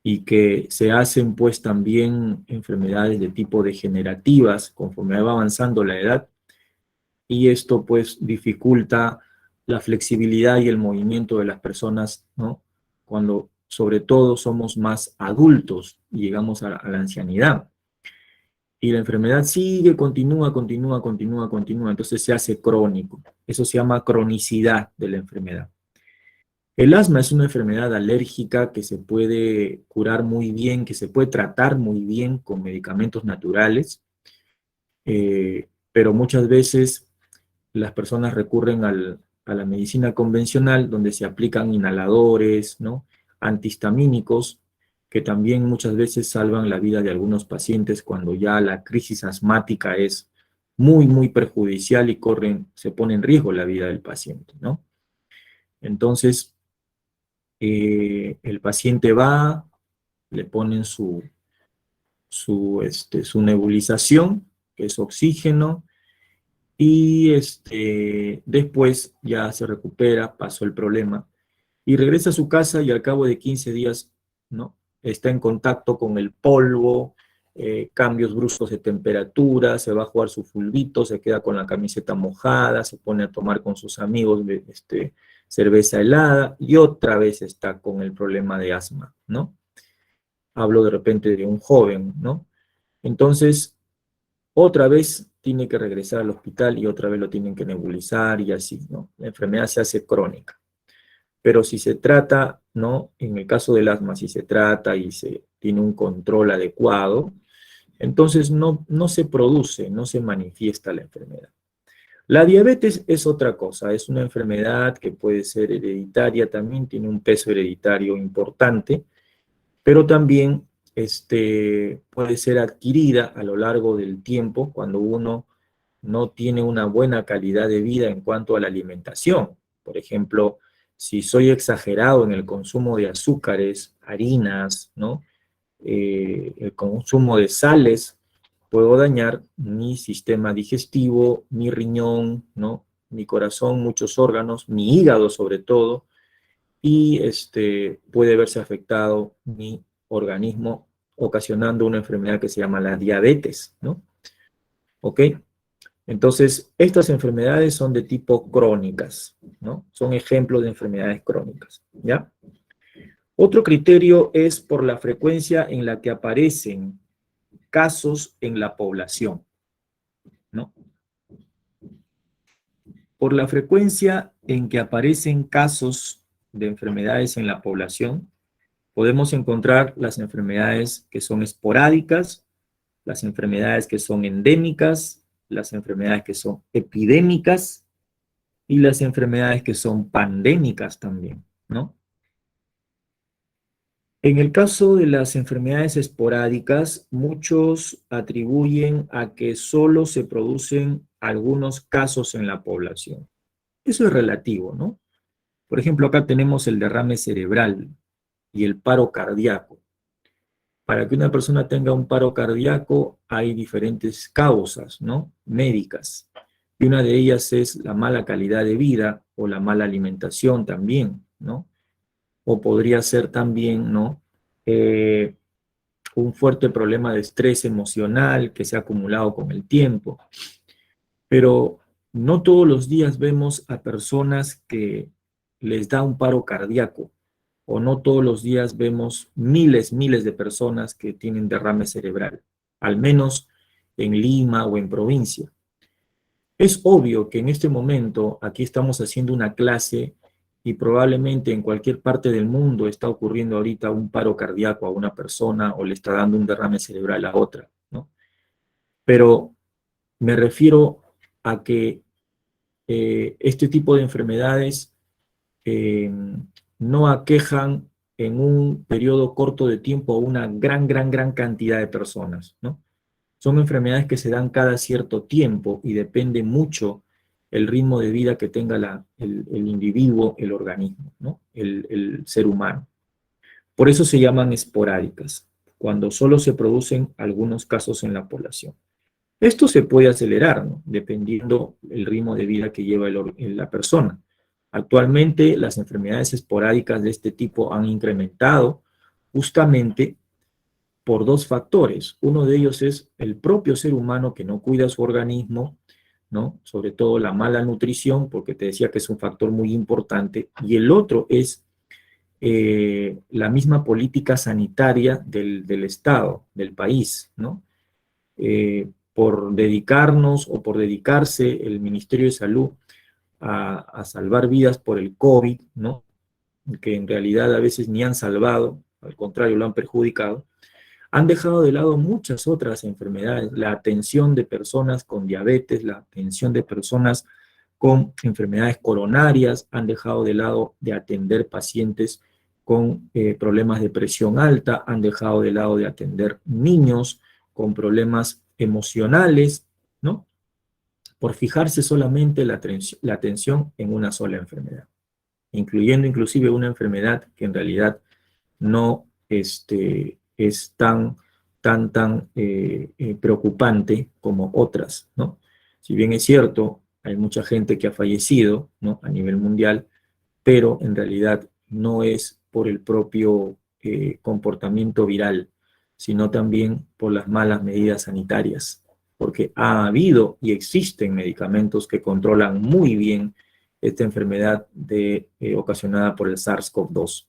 [SPEAKER 4] Y que se hacen pues también enfermedades de tipo degenerativas conforme va avanzando la edad, y esto pues dificulta la flexibilidad y el movimiento de las personas, ¿no? Cuando sobre todo somos más adultos y llegamos a la ancianidad. Y la enfermedad sigue, continúa, entonces se hace crónico. Eso se llama cronicidad de la enfermedad. El asma es una enfermedad alérgica que se puede curar muy bien, que se puede tratar muy bien con medicamentos naturales, pero muchas veces las personas recurren a la medicina convencional, donde se aplican inhaladores, ¿no? Antihistamínicos, que también muchas veces salvan la vida de algunos pacientes cuando ya la crisis asmática es muy, muy perjudicial y se pone en riesgo la vida del paciente, ¿no? Entonces, el paciente va, le ponen su nebulización, que es oxígeno, y después ya se recupera, pasó el problema, y regresa a su casa y al cabo de 15 días, ¿no? Está en contacto con el polvo, cambios bruscos de temperatura, se va a jugar su fulbito, se queda con la camiseta mojada, se pone a tomar con sus amigos cerveza helada, y otra vez está con el problema de asma, ¿no? Hablo de repente de un joven, ¿no? Entonces, otra vez tiene que regresar al hospital y otra vez lo tienen que nebulizar y así, ¿no? La enfermedad se hace crónica. Pero si se trata, ¿no? En el caso del asma, si se trata y se tiene un control adecuado, entonces no se produce, no se manifiesta la enfermedad. La diabetes es otra cosa, es una enfermedad que puede ser hereditaria también, tiene un peso hereditario importante, pero también puede ser adquirida a lo largo del tiempo cuando uno no tiene una buena calidad de vida en cuanto a la alimentación. Por ejemplo, si soy exagerado en el consumo de azúcares, harinas, ¿no? El consumo de sales, puedo dañar mi sistema digestivo, mi riñón, ¿no? Mi corazón, muchos órganos, mi hígado sobre todo, y puede verse afectado mi organismo, ocasionando una enfermedad que se llama la diabetes, ¿no? ¿Ok? Entonces, estas enfermedades son de tipo crónicas, ¿no? Son ejemplos de enfermedades crónicas, ¿ya? Otro criterio es por la frecuencia en la que aparecen casos en la población, ¿no? Por la frecuencia en que aparecen casos de enfermedades en la población, podemos encontrar las enfermedades que son esporádicas, las enfermedades que son endémicas, las enfermedades que son epidémicas y las enfermedades que son pandémicas también, ¿no? En el caso de las enfermedades esporádicas, muchos atribuyen a que solo se producen algunos casos en la población. Eso es relativo, ¿no? Por ejemplo, acá tenemos el derrame cerebral y el paro cardíaco. Para que una persona tenga un paro cardíaco hay diferentes causas, ¿no? Médicas. Y una de ellas es la mala calidad de vida o la mala alimentación también, ¿no? O podría ser también, ¿no? Un fuerte problema de estrés emocional que se ha acumulado con el tiempo. Pero no todos los días vemos a personas que les da un paro cardíaco, o no todos los días vemos miles de personas que tienen derrame cerebral, al menos en Lima o en provincia. Es obvio que en este momento aquí estamos haciendo una clase y probablemente en cualquier parte del mundo está ocurriendo ahorita un paro cardíaco a una persona o le está dando un derrame cerebral a otra, ¿no? Pero me refiero a que este tipo de enfermedades eh, no aquejan en un periodo corto de tiempo a una gran cantidad de personas, ¿no? Son enfermedades que se dan cada cierto tiempo y depende mucho el ritmo de vida que tenga el individuo, el organismo, ¿no? El ser humano. Por eso se llaman esporádicas, cuando solo se producen algunos casos en la población. Esto se puede acelerar, ¿no? Dependiendo el ritmo de vida que lleva la persona. Actualmente las enfermedades esporádicas de este tipo han incrementado justamente por dos factores. Uno de ellos es el propio ser humano que no cuida su organismo, ¿no? Sobre todo la mala nutrición, porque te decía que es un factor muy importante. Y el otro es la misma política sanitaria del Estado, del país, ¿no? Por dedicarnos o por dedicarse el Ministerio de Salud a salvar vidas por el COVID, ¿no? Que en realidad a veces ni han salvado, al contrario, lo han perjudicado, han dejado de lado muchas otras enfermedades, la atención de personas con diabetes, la atención de personas con enfermedades coronarias, han dejado de lado de atender pacientes con problemas de presión alta, han dejado de lado de atender niños con problemas emocionales, ¿no? Por fijarse solamente la atención en una sola enfermedad, incluyendo inclusive una enfermedad que en realidad no es tan preocupante como otras, ¿no? Si bien es cierto, hay mucha gente que ha fallecido, ¿no?, a nivel mundial, pero en realidad no es por el propio comportamiento viral, sino también por las malas medidas sanitarias, porque ha habido y existen medicamentos que controlan muy bien esta enfermedad ocasionada por el SARS-CoV-2,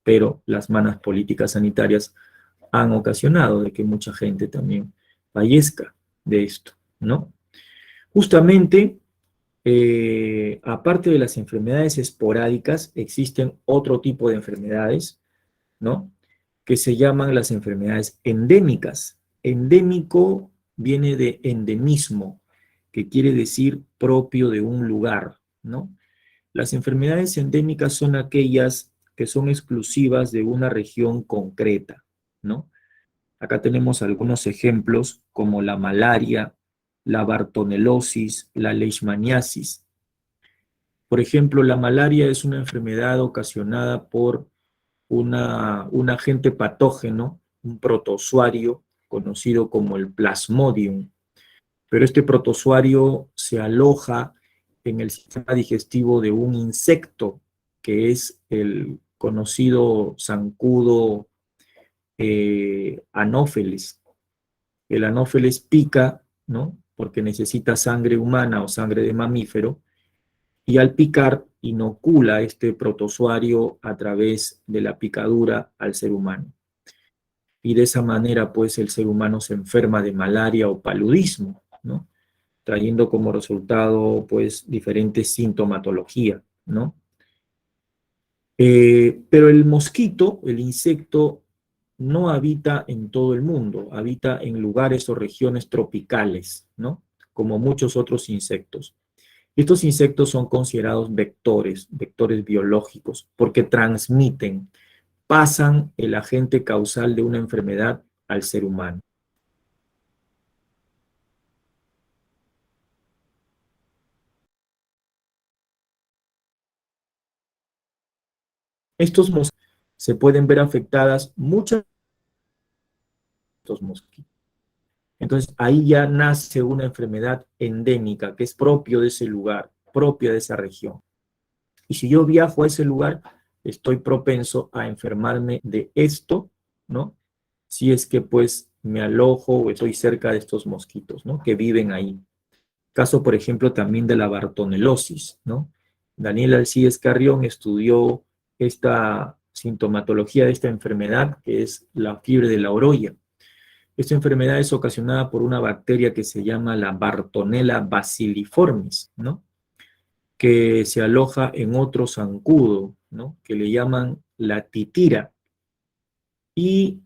[SPEAKER 4] pero las malas políticas sanitarias han ocasionado de que mucha gente también fallezca de esto, ¿no? Justamente, aparte de las enfermedades esporádicas, existen otro tipo de enfermedades, ¿no?, que se llaman las enfermedades endémicas. Endémico viene de endemismo, que quiere decir propio de un lugar, ¿no? Las enfermedades endémicas son aquellas que son exclusivas de una región concreta, ¿no? Acá tenemos algunos ejemplos como la malaria, la bartonelosis, la leishmaniasis. Por ejemplo, la malaria es una enfermedad ocasionada por un agente patógeno, un protozoario conocido como el Plasmodium. Pero este protozoario se aloja en el sistema digestivo de un insecto, que es el conocido zancudo Anopheles. El Anopheles pica, ¿no?, porque necesita sangre humana o sangre de mamífero, y al picar inocula este protozoario a través de la picadura al ser humano. Y de esa manera, pues, el ser humano se enferma de malaria o paludismo, ¿no?, trayendo como resultado, pues, diferentes sintomatología, ¿no? Pero el mosquito, el insecto, no habita en todo el mundo, habita en lugares o regiones tropicales, ¿no?, como muchos otros insectos. Estos insectos son considerados vectores biológicos, porque transmiten, pasan el agente causal de una enfermedad al ser humano. Estos mosquitos se pueden ver afectadas muchas de estos mosquitos. Entonces, ahí ya nace una enfermedad endémica que es propio de ese lugar, propia de esa región. Y si yo viajo a ese lugar, estoy propenso a enfermarme de esto, ¿no?, si es que pues me alojo o estoy cerca de estos mosquitos, ¿no?, que viven ahí. Caso, por ejemplo, también de la bartonelosis, ¿no? Daniel Alcides Carrión estudió esta sintomatología de esta enfermedad, que es la fiebre de la orolla. Esta enfermedad es ocasionada por una bacteria que se llama la Bartonella bacilliformis, ¿no?, que se aloja en otro zancudo, ¿no?, que le llaman la titira. Y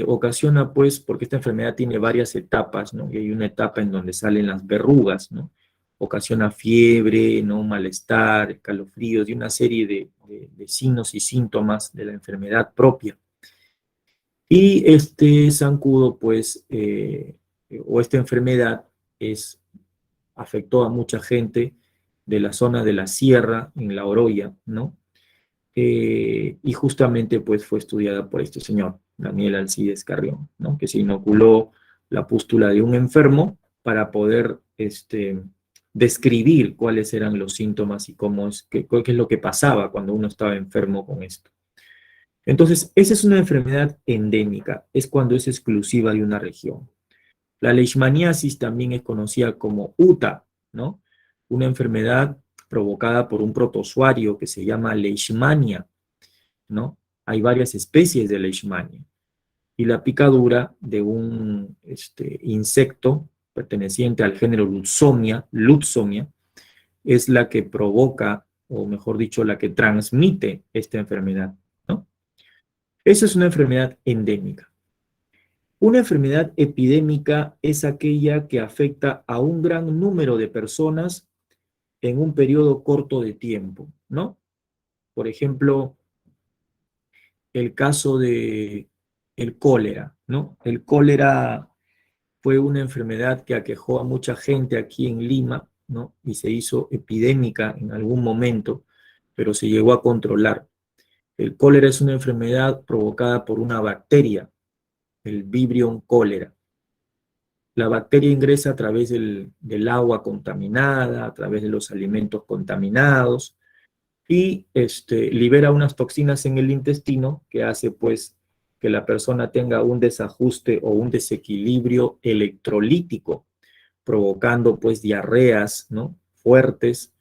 [SPEAKER 4] ocasiona, pues, porque esta enfermedad tiene varias etapas, ¿no?, y hay una etapa en donde salen las verrugas, ¿no? Ocasiona fiebre, ¿no?, malestar, escalofríos y una serie de signos y síntomas de la enfermedad propia. Y este zancudo, pues, o esta enfermedad afectó a mucha gente de la zona de la sierra, en La Oroya, ¿no? Y justamente, pues, fue estudiada por este señor, Daniel Alcides Carrión, ¿no?, que se inoculó la pústula de un enfermo para poder describir cuáles eran los síntomas y qué es lo que pasaba cuando uno estaba enfermo con esto. Entonces, esa es una enfermedad endémica, es cuando es exclusiva de una región. La leishmaniasis también es conocida como UTA, ¿no?, una enfermedad provocada por un protozoario que se llama Leishmania, ¿no? Hay varias especies de Leishmania. Y la picadura de un insecto perteneciente al género Lutzomia, es la que provoca, o mejor dicho, la que transmite esta enfermedad, ¿no? Esa es una enfermedad endémica. Una enfermedad epidémica es aquella que afecta a un gran número de personas en un periodo corto de tiempo, ¿no? Por ejemplo, el caso de el cólera, ¿no? El cólera fue una enfermedad que aquejó a mucha gente aquí en Lima, ¿no? Y se hizo epidémica en algún momento, pero se llegó a controlar. El cólera es una enfermedad provocada por una bacteria, el Vibrio cólera. La bacteria ingresa a través del agua contaminada, a través de los alimentos contaminados, y libera unas toxinas en el intestino que hace pues que la persona tenga un desajuste o un desequilibrio electrolítico, provocando pues diarreas, ¿no?, fuertes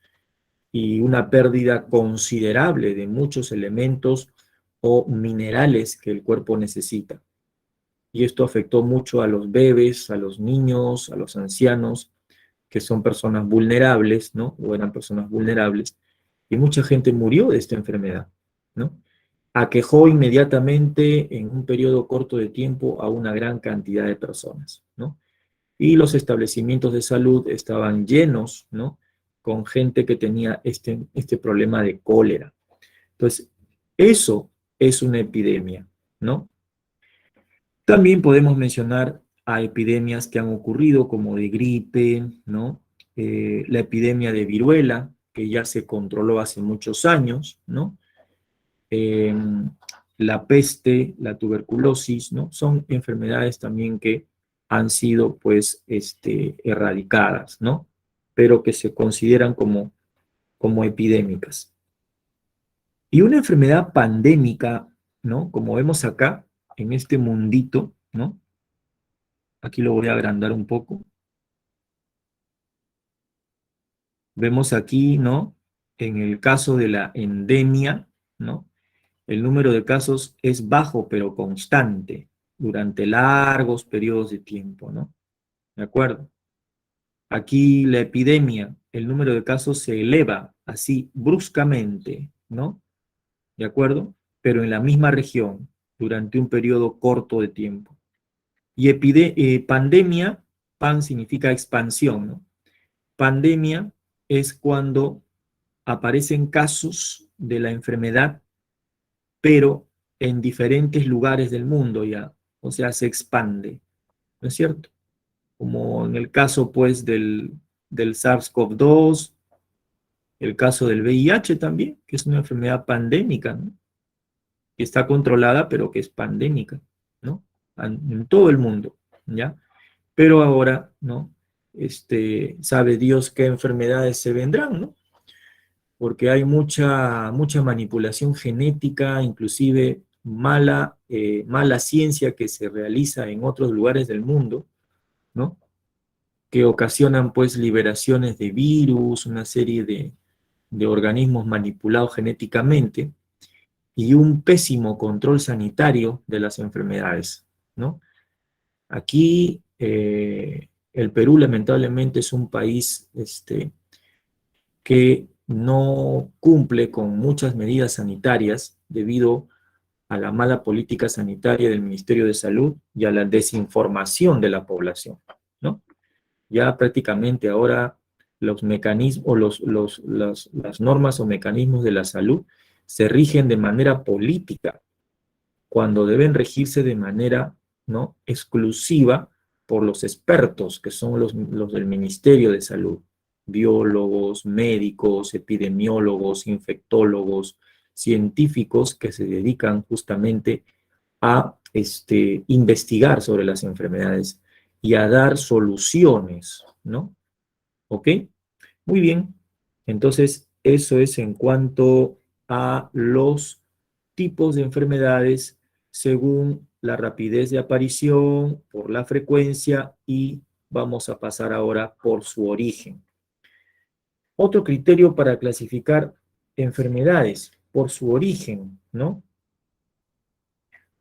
[SPEAKER 4] y una pérdida considerable de muchos elementos o minerales que el cuerpo necesita. Y esto afectó mucho a los bebés, a los niños, a los ancianos, que son personas vulnerables, ¿no? O eran personas vulnerables. Y mucha gente murió de esta enfermedad, ¿no? Aquejó inmediatamente en un periodo corto de tiempo a una gran cantidad de personas, ¿no? Y los establecimientos de salud estaban llenos, ¿no?, con gente que tenía este problema de cólera. Entonces, eso es una epidemia, ¿no? También podemos mencionar a epidemias que han ocurrido, como de gripe, ¿no? La epidemia de viruela, que ya se controló hace muchos años, ¿no? Eh, la peste, la tuberculosis, ¿no? Son enfermedades también que han sido, pues, erradicadas, ¿no? Pero que se consideran como epidémicas. Y una enfermedad pandémica, ¿no?, como vemos acá, en este mundito, ¿no? Aquí lo voy a agrandar un poco. Vemos aquí, ¿no?, en el caso de la endemia, ¿no?, el número de casos es bajo pero constante durante largos periodos de tiempo, ¿no? ¿De acuerdo? Aquí la epidemia, el número de casos se eleva así bruscamente, ¿no? ¿De acuerdo? Pero en la misma región, durante un periodo corto de tiempo. Y pandemia, pan significa expansión, ¿no? Pandemia es cuando aparecen casos de la enfermedad, pero en diferentes lugares del mundo ya, o sea, se expande, ¿no es cierto? Como en el caso, pues, del SARS-CoV-2, el caso del VIH también, que es una enfermedad pandémica, ¿no?, que está controlada, pero que es pandémica, ¿no?, en todo el mundo, ¿ya? Pero ahora, ¿no?, sabe Dios qué enfermedades se vendrán, ¿no? Porque hay mucha manipulación genética, inclusive mala ciencia que se realiza en otros lugares del mundo, ¿no?, que ocasionan pues liberaciones de virus, una serie de organismos manipulados genéticamente, y un pésimo control sanitario de las enfermedades, ¿no? Aquí, el Perú lamentablemente es un país que no cumple con muchas medidas sanitarias debido a la mala política sanitaria del Ministerio de Salud y a la desinformación de la población, ¿no? Ya prácticamente ahora los mecanismos, las normas o mecanismos de la salud se rigen de manera política, cuando deben regirse de manera, ¿no?, exclusiva por los expertos, que son los del Ministerio de Salud, biólogos, médicos, epidemiólogos, infectólogos, científicos que se dedican justamente a investigar sobre las enfermedades y a dar soluciones, ¿no? ¿Ok? Muy bien. Entonces, eso es en cuanto a los tipos de enfermedades según la rapidez de aparición, por la frecuencia, y vamos a pasar ahora por su origen. Otro criterio para clasificar enfermedades, por su origen, ¿no?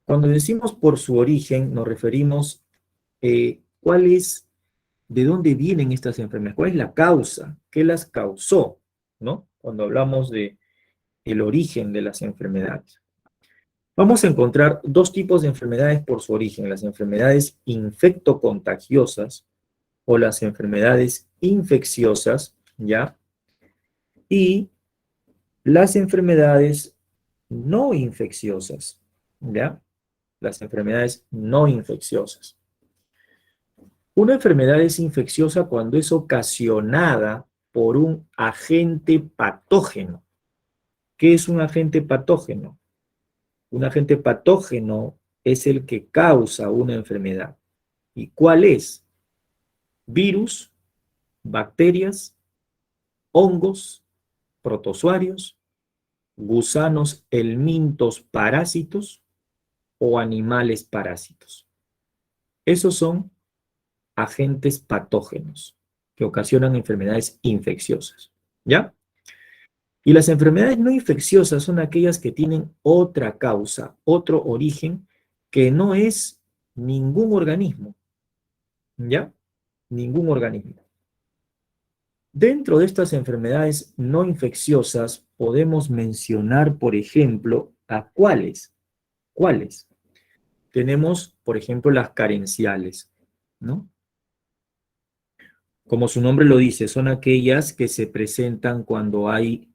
[SPEAKER 4] Cuando decimos por su origen, nos referimos de dónde vienen estas enfermedades, cuál es la causa, qué las causó, ¿no? Cuando hablamos de el origen de las enfermedades. Vamos a encontrar dos tipos de enfermedades por su origen: las enfermedades infectocontagiosas o las enfermedades infecciosas, ¿ya? Y las enfermedades no infecciosas, ¿ya? Las enfermedades no infecciosas. Una enfermedad es infecciosa cuando es ocasionada por un agente patógeno. ¿Qué es un agente patógeno? Un agente patógeno es el que causa una enfermedad. ¿Y cuál es? Virus, bacterias, hongos, protozoarios, gusanos helmintos parásitos o animales parásitos. Esos son agentes patógenos que ocasionan enfermedades infecciosas, ¿ya? Y las enfermedades no infecciosas son aquellas que tienen otra causa, otro origen, que no es ningún organismo, ¿ya? Ningún organismo. Dentro de estas enfermedades no infecciosas podemos mencionar, por ejemplo, ¿a cuáles? ¿Cuáles? Tenemos, por ejemplo, las carenciales, ¿no? Como su nombre lo dice, son aquellas que se presentan cuando hay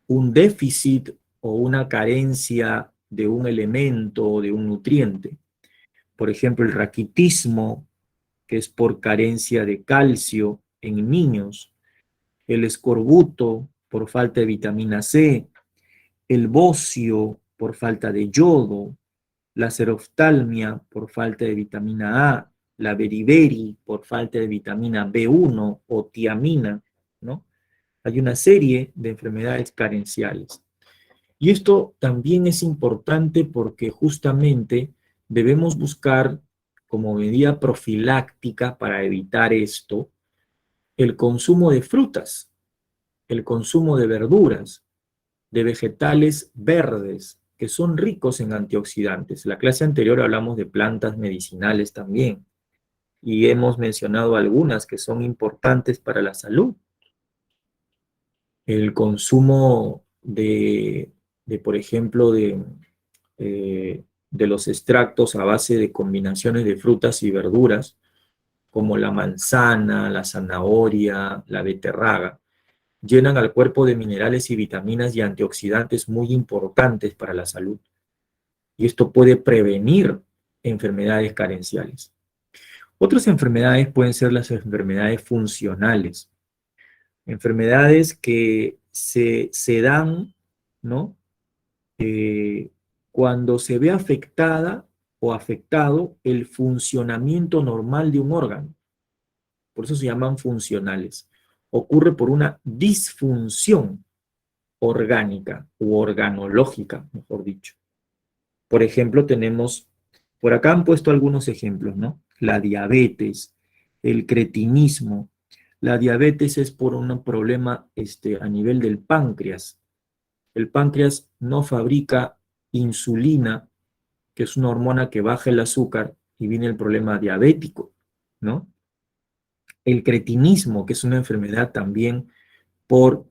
[SPEAKER 4] un déficit o una carencia de un elemento o de un nutriente. Por ejemplo, el raquitismo, que es por carencia de calcio en niños, el escorbuto por falta de vitamina C, el bocio por falta de yodo, la seroftalmia por falta de vitamina A, la beriberi por falta de vitamina B1 o tiamina, ¿no? Hay una serie de enfermedades carenciales. Y esto también es importante porque justamente debemos buscar como medida profiláctica para evitar esto el consumo de frutas, el consumo de verduras, de vegetales verdes, que son ricos en antioxidantes. La clase anterior hablamos de plantas medicinales también, y hemos mencionado algunas que son importantes para la salud. El consumo por ejemplo, de los extractos a base de combinaciones de frutas y verduras, como la manzana, la zanahoria, la beterraga, llenan al cuerpo de minerales y vitaminas y antioxidantes muy importantes para la salud. Y esto puede prevenir enfermedades carenciales. Otras enfermedades pueden ser las enfermedades funcionales. Enfermedades que se dan, ¿no? Cuando se ve afectada o afectado el funcionamiento normal de un órgano. Por eso se llaman funcionales. Ocurre por una disfunción orgánica u organológica, mejor dicho. Por ejemplo, tenemos, por acá han puesto algunos ejemplos, ¿no? La diabetes, el cretinismo. La diabetes es por un problema a nivel del páncreas. El páncreas no fabrica insulina, que es una hormona que baja el azúcar, y viene el problema diabético, ¿no? El cretinismo, que es una enfermedad también por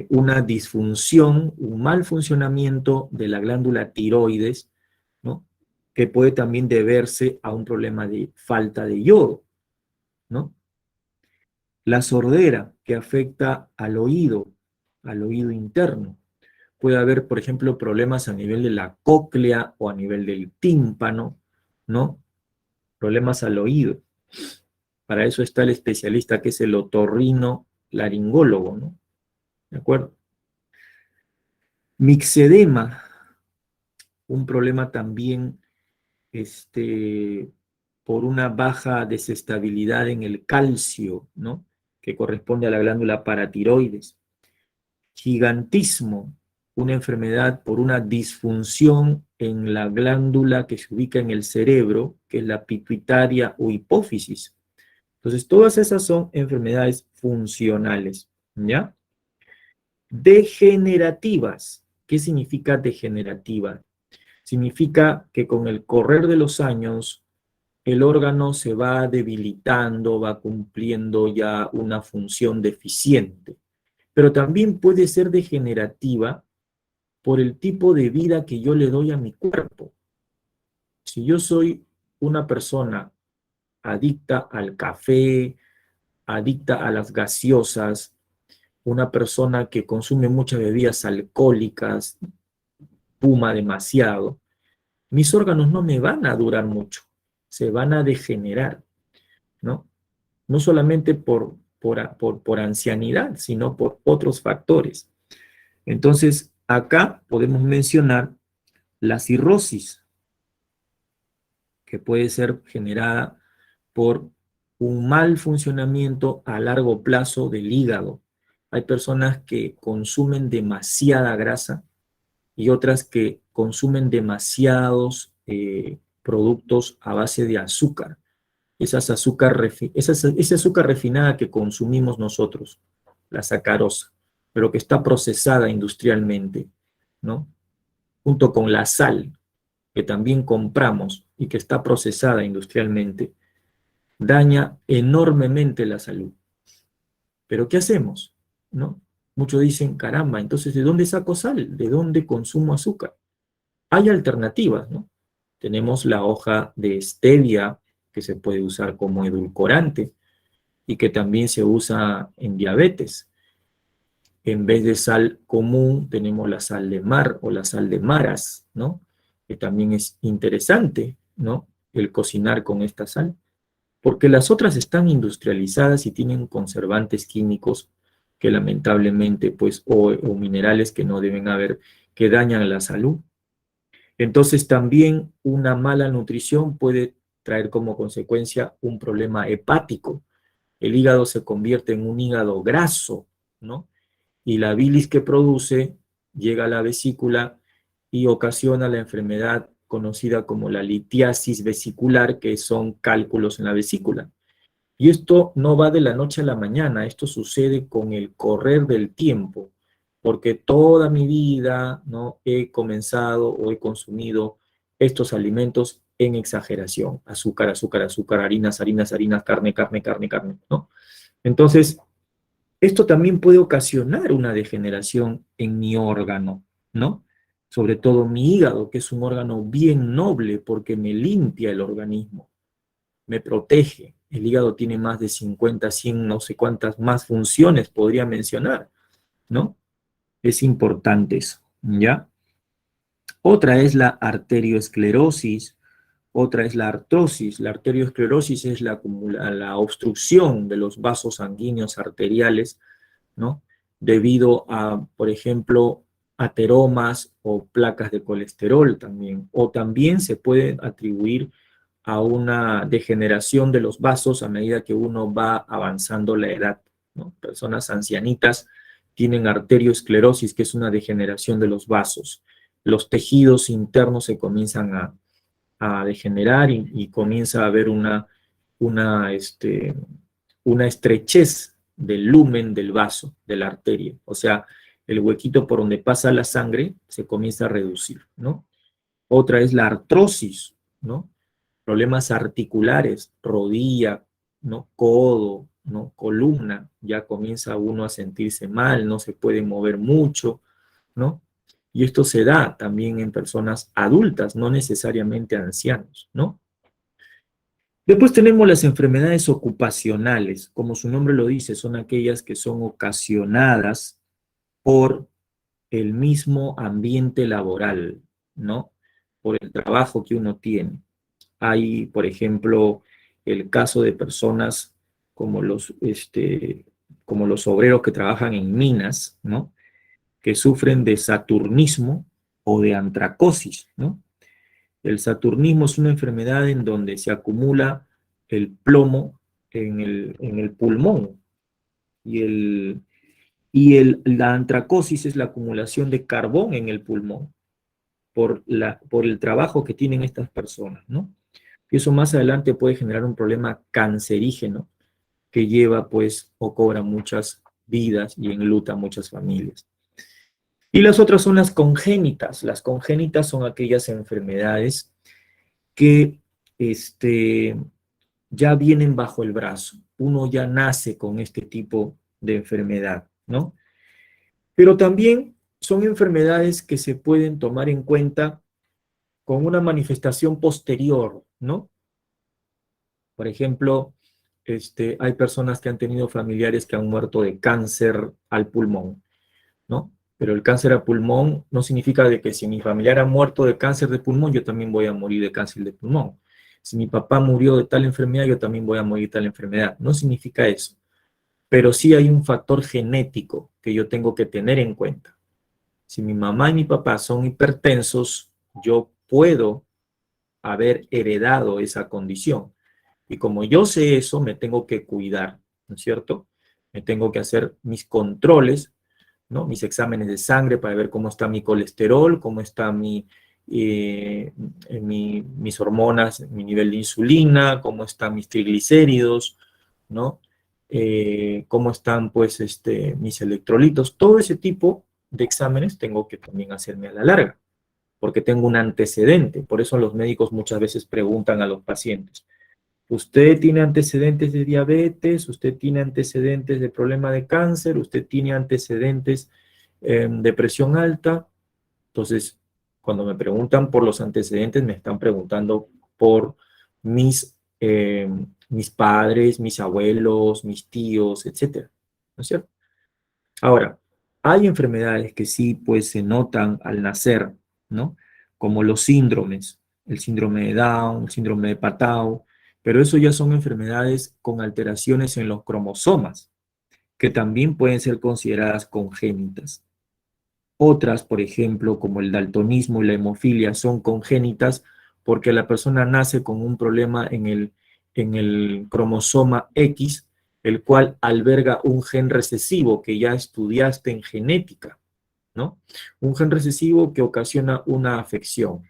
[SPEAKER 4] una disfunción, un mal funcionamiento de la glándula tiroides, ¿no? Que puede también deberse a un problema de falta de yodo, ¿no? La sordera, que afecta al oído interno. Puede haber, por ejemplo, problemas a nivel de la cóclea o a nivel del tímpano, ¿no? Problemas al oído. Para eso está el especialista que es el otorrino-laringólogo, ¿no? ¿De acuerdo? Mixedema, un problema también por una baja desestabilidad en el calcio, ¿no? Que corresponde a la glándula paratiroides. Gigantismo, una enfermedad por una disfunción en la glándula que se ubica en el cerebro, que es la pituitaria o hipófisis. Entonces, todas esas son enfermedades funcionales, ¿ya? Degenerativas. ¿Qué significa degenerativa? Significa que con el correr de los años, el órgano se va debilitando, va cumpliendo ya una función deficiente. Pero también puede ser degenerativa por el tipo de vida que yo le doy a mi cuerpo. Si yo soy una persona adicta al café, adicta a las gaseosas, una persona que consume muchas bebidas alcohólicas, fuma demasiado, mis órganos no me van a durar mucho, se van a degenerar, ¿no? No solamente por ancianidad, sino por otros factores. Entonces, acá podemos mencionar la cirrosis, que puede ser generada por un mal funcionamiento a largo plazo del hígado. Hay personas que consumen demasiada grasa y otras que consumen demasiados productos a base de azúcar. Ese azúcar refinada que consumimos nosotros, la sacarosa, pero que está procesada industrialmente, ¿no? Junto con la sal, que también compramos y que está procesada industrialmente, daña enormemente la salud. Pero ¿qué hacemos? ¿No? Muchos dicen, caramba, entonces ¿de dónde saco sal? ¿De dónde consumo azúcar? Hay alternativas, ¿no? Tenemos la hoja de stevia, que se puede usar como edulcorante y que también se usa en diabetes. En vez de sal común, tenemos la sal de mar o la sal de maras, ¿no? Que también es interesante, ¿no? El cocinar con esta sal, porque las otras están industrializadas y tienen conservantes químicos que lamentablemente, pues, o minerales que no deben haber, que dañan la salud. Entonces también una mala nutrición puede traer como consecuencia un problema hepático. El hígado se convierte en un hígado graso, ¿no? Y la bilis que produce llega a la vesícula y ocasiona la enfermedad conocida como la litiasis vesicular, que son cálculos en la vesícula. Y esto no va de la noche a la mañana, esto sucede con el correr del tiempo, porque toda mi vida, ¿no?, he comenzado o he consumido estos alimentos en exageración: azúcar, azúcar, azúcar, harinas, harinas, harinas, carne, carne, carne, carne, ¿no? Entonces, esto también puede ocasionar una degeneración en mi órgano, ¿no? Sobre todo mi hígado, que es un órgano bien noble porque me limpia el organismo, me protege. El hígado tiene más de 50, 100, no sé cuántas más funciones podría mencionar, ¿no? Es importante eso, ¿ya? Otra es la arterioesclerosis, otra es la artrosis. La arterioesclerosis es la obstrucción de los vasos sanguíneos arteriales, ¿no? Debido a, por ejemplo, ateromas o placas de colesterol también. O también se puede atribuir a una degeneración de los vasos a medida que uno va avanzando la edad, ¿no? Personas ancianitas tienen arteriosclerosis, que es una degeneración de los vasos. Los tejidos internos se comienzan a degenerar y comienza a haber una estrechez del lumen del vaso, de la arteria. O sea, el huequito por donde pasa la sangre se comienza a reducir, ¿no? Otra es la artrosis, ¿no? Problemas articulares, rodilla, ¿no?, codo, ¿no?, columna, ya comienza uno a sentirse mal, no se puede mover mucho, ¿no? Y esto se da también en personas adultas, no necesariamente ancianos, ¿no? Después tenemos las enfermedades ocupacionales. Como su nombre lo dice, son aquellas que son ocasionadas por el mismo ambiente laboral, ¿no? Por el trabajo que uno tiene. Hay, por ejemplo, el caso de personas como como los obreros que trabajan en minas, ¿no?, que sufren de saturnismo o de antracosis, ¿no? El saturnismo es una enfermedad en donde se acumula el plomo en el pulmón la antracosis es la acumulación de carbón en el pulmón por el trabajo que tienen estas personas, ¿no? Y eso más adelante puede generar un problema cancerígeno que lleva, pues, o cobra muchas vidas y enluta a muchas familias. Y las otras son las congénitas. Las congénitas son aquellas enfermedades que ya vienen bajo el brazo. Uno ya nace con este tipo de enfermedad, ¿no? Pero también son enfermedades que se pueden tomar en cuenta con una manifestación posterior, ¿no? Por ejemplo, hay personas que han tenido familiares que han muerto de cáncer al pulmón, ¿no? Pero el cáncer a pulmón no significa de que si mi familiar ha muerto de cáncer de pulmón, yo también voy a morir de cáncer de pulmón. Si mi papá murió de tal enfermedad, yo también voy a morir de tal enfermedad. No significa eso. Pero sí hay un factor genético que yo tengo que tener en cuenta. Si mi mamá y mi papá son hipertensos, yo puedo haber heredado esa condición. Y como yo sé eso, me tengo que cuidar, ¿no es cierto? Me tengo que hacer mis controles, ¿no? Mis exámenes de sangre para ver cómo está mi colesterol, cómo está mis hormonas, mi nivel de insulina, cómo están mis triglicéridos, ¿no? Cómo están, pues, mis electrolitos. Todo ese tipo de exámenes tengo que también hacerme a la larga, porque tengo un antecedente. Por eso los médicos muchas veces preguntan a los pacientes, ¿usted tiene antecedentes de diabetes? ¿Usted tiene antecedentes de problema de cáncer? ¿Usted tiene antecedentes de presión alta? Entonces, cuando me preguntan por los antecedentes, me están preguntando por mis padres, mis abuelos, mis tíos, etcétera, ¿no es cierto? Ahora, hay enfermedades que sí, pues, se notan al nacer, ¿no? Como los síndromes, el síndrome de Down, el síndrome de Patau, pero eso ya son enfermedades con alteraciones en los cromosomas, que también pueden ser consideradas congénitas. Otras, por ejemplo, como el daltonismo y la hemofilia, son congénitas porque la persona nace con un problema en el cromosoma X, el cual alberga un gen recesivo que ya estudiaste en genética, ¿no? Un gen recesivo que ocasiona una afección.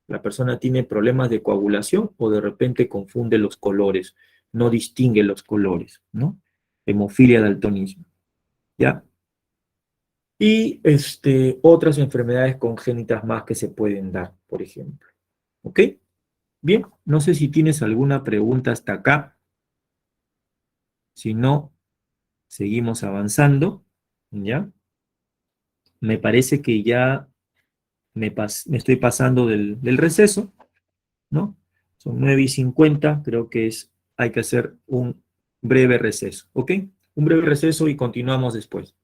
[SPEAKER 4] La persona tiene problemas de coagulación o de repente confunde los colores, no distingue los colores, ¿no? Hemofilia, daltonismo, ¿ya? Y otras enfermedades congénitas más que se pueden dar, por ejemplo. ¿Ok? Bien, no sé si tienes alguna pregunta hasta acá. Si no, seguimos avanzando. ¿Ya? Me parece que ya me estoy pasando del receso, ¿no? Son 9:50, creo que hay que hacer un breve receso. ¿Ok? Un breve receso y continuamos después.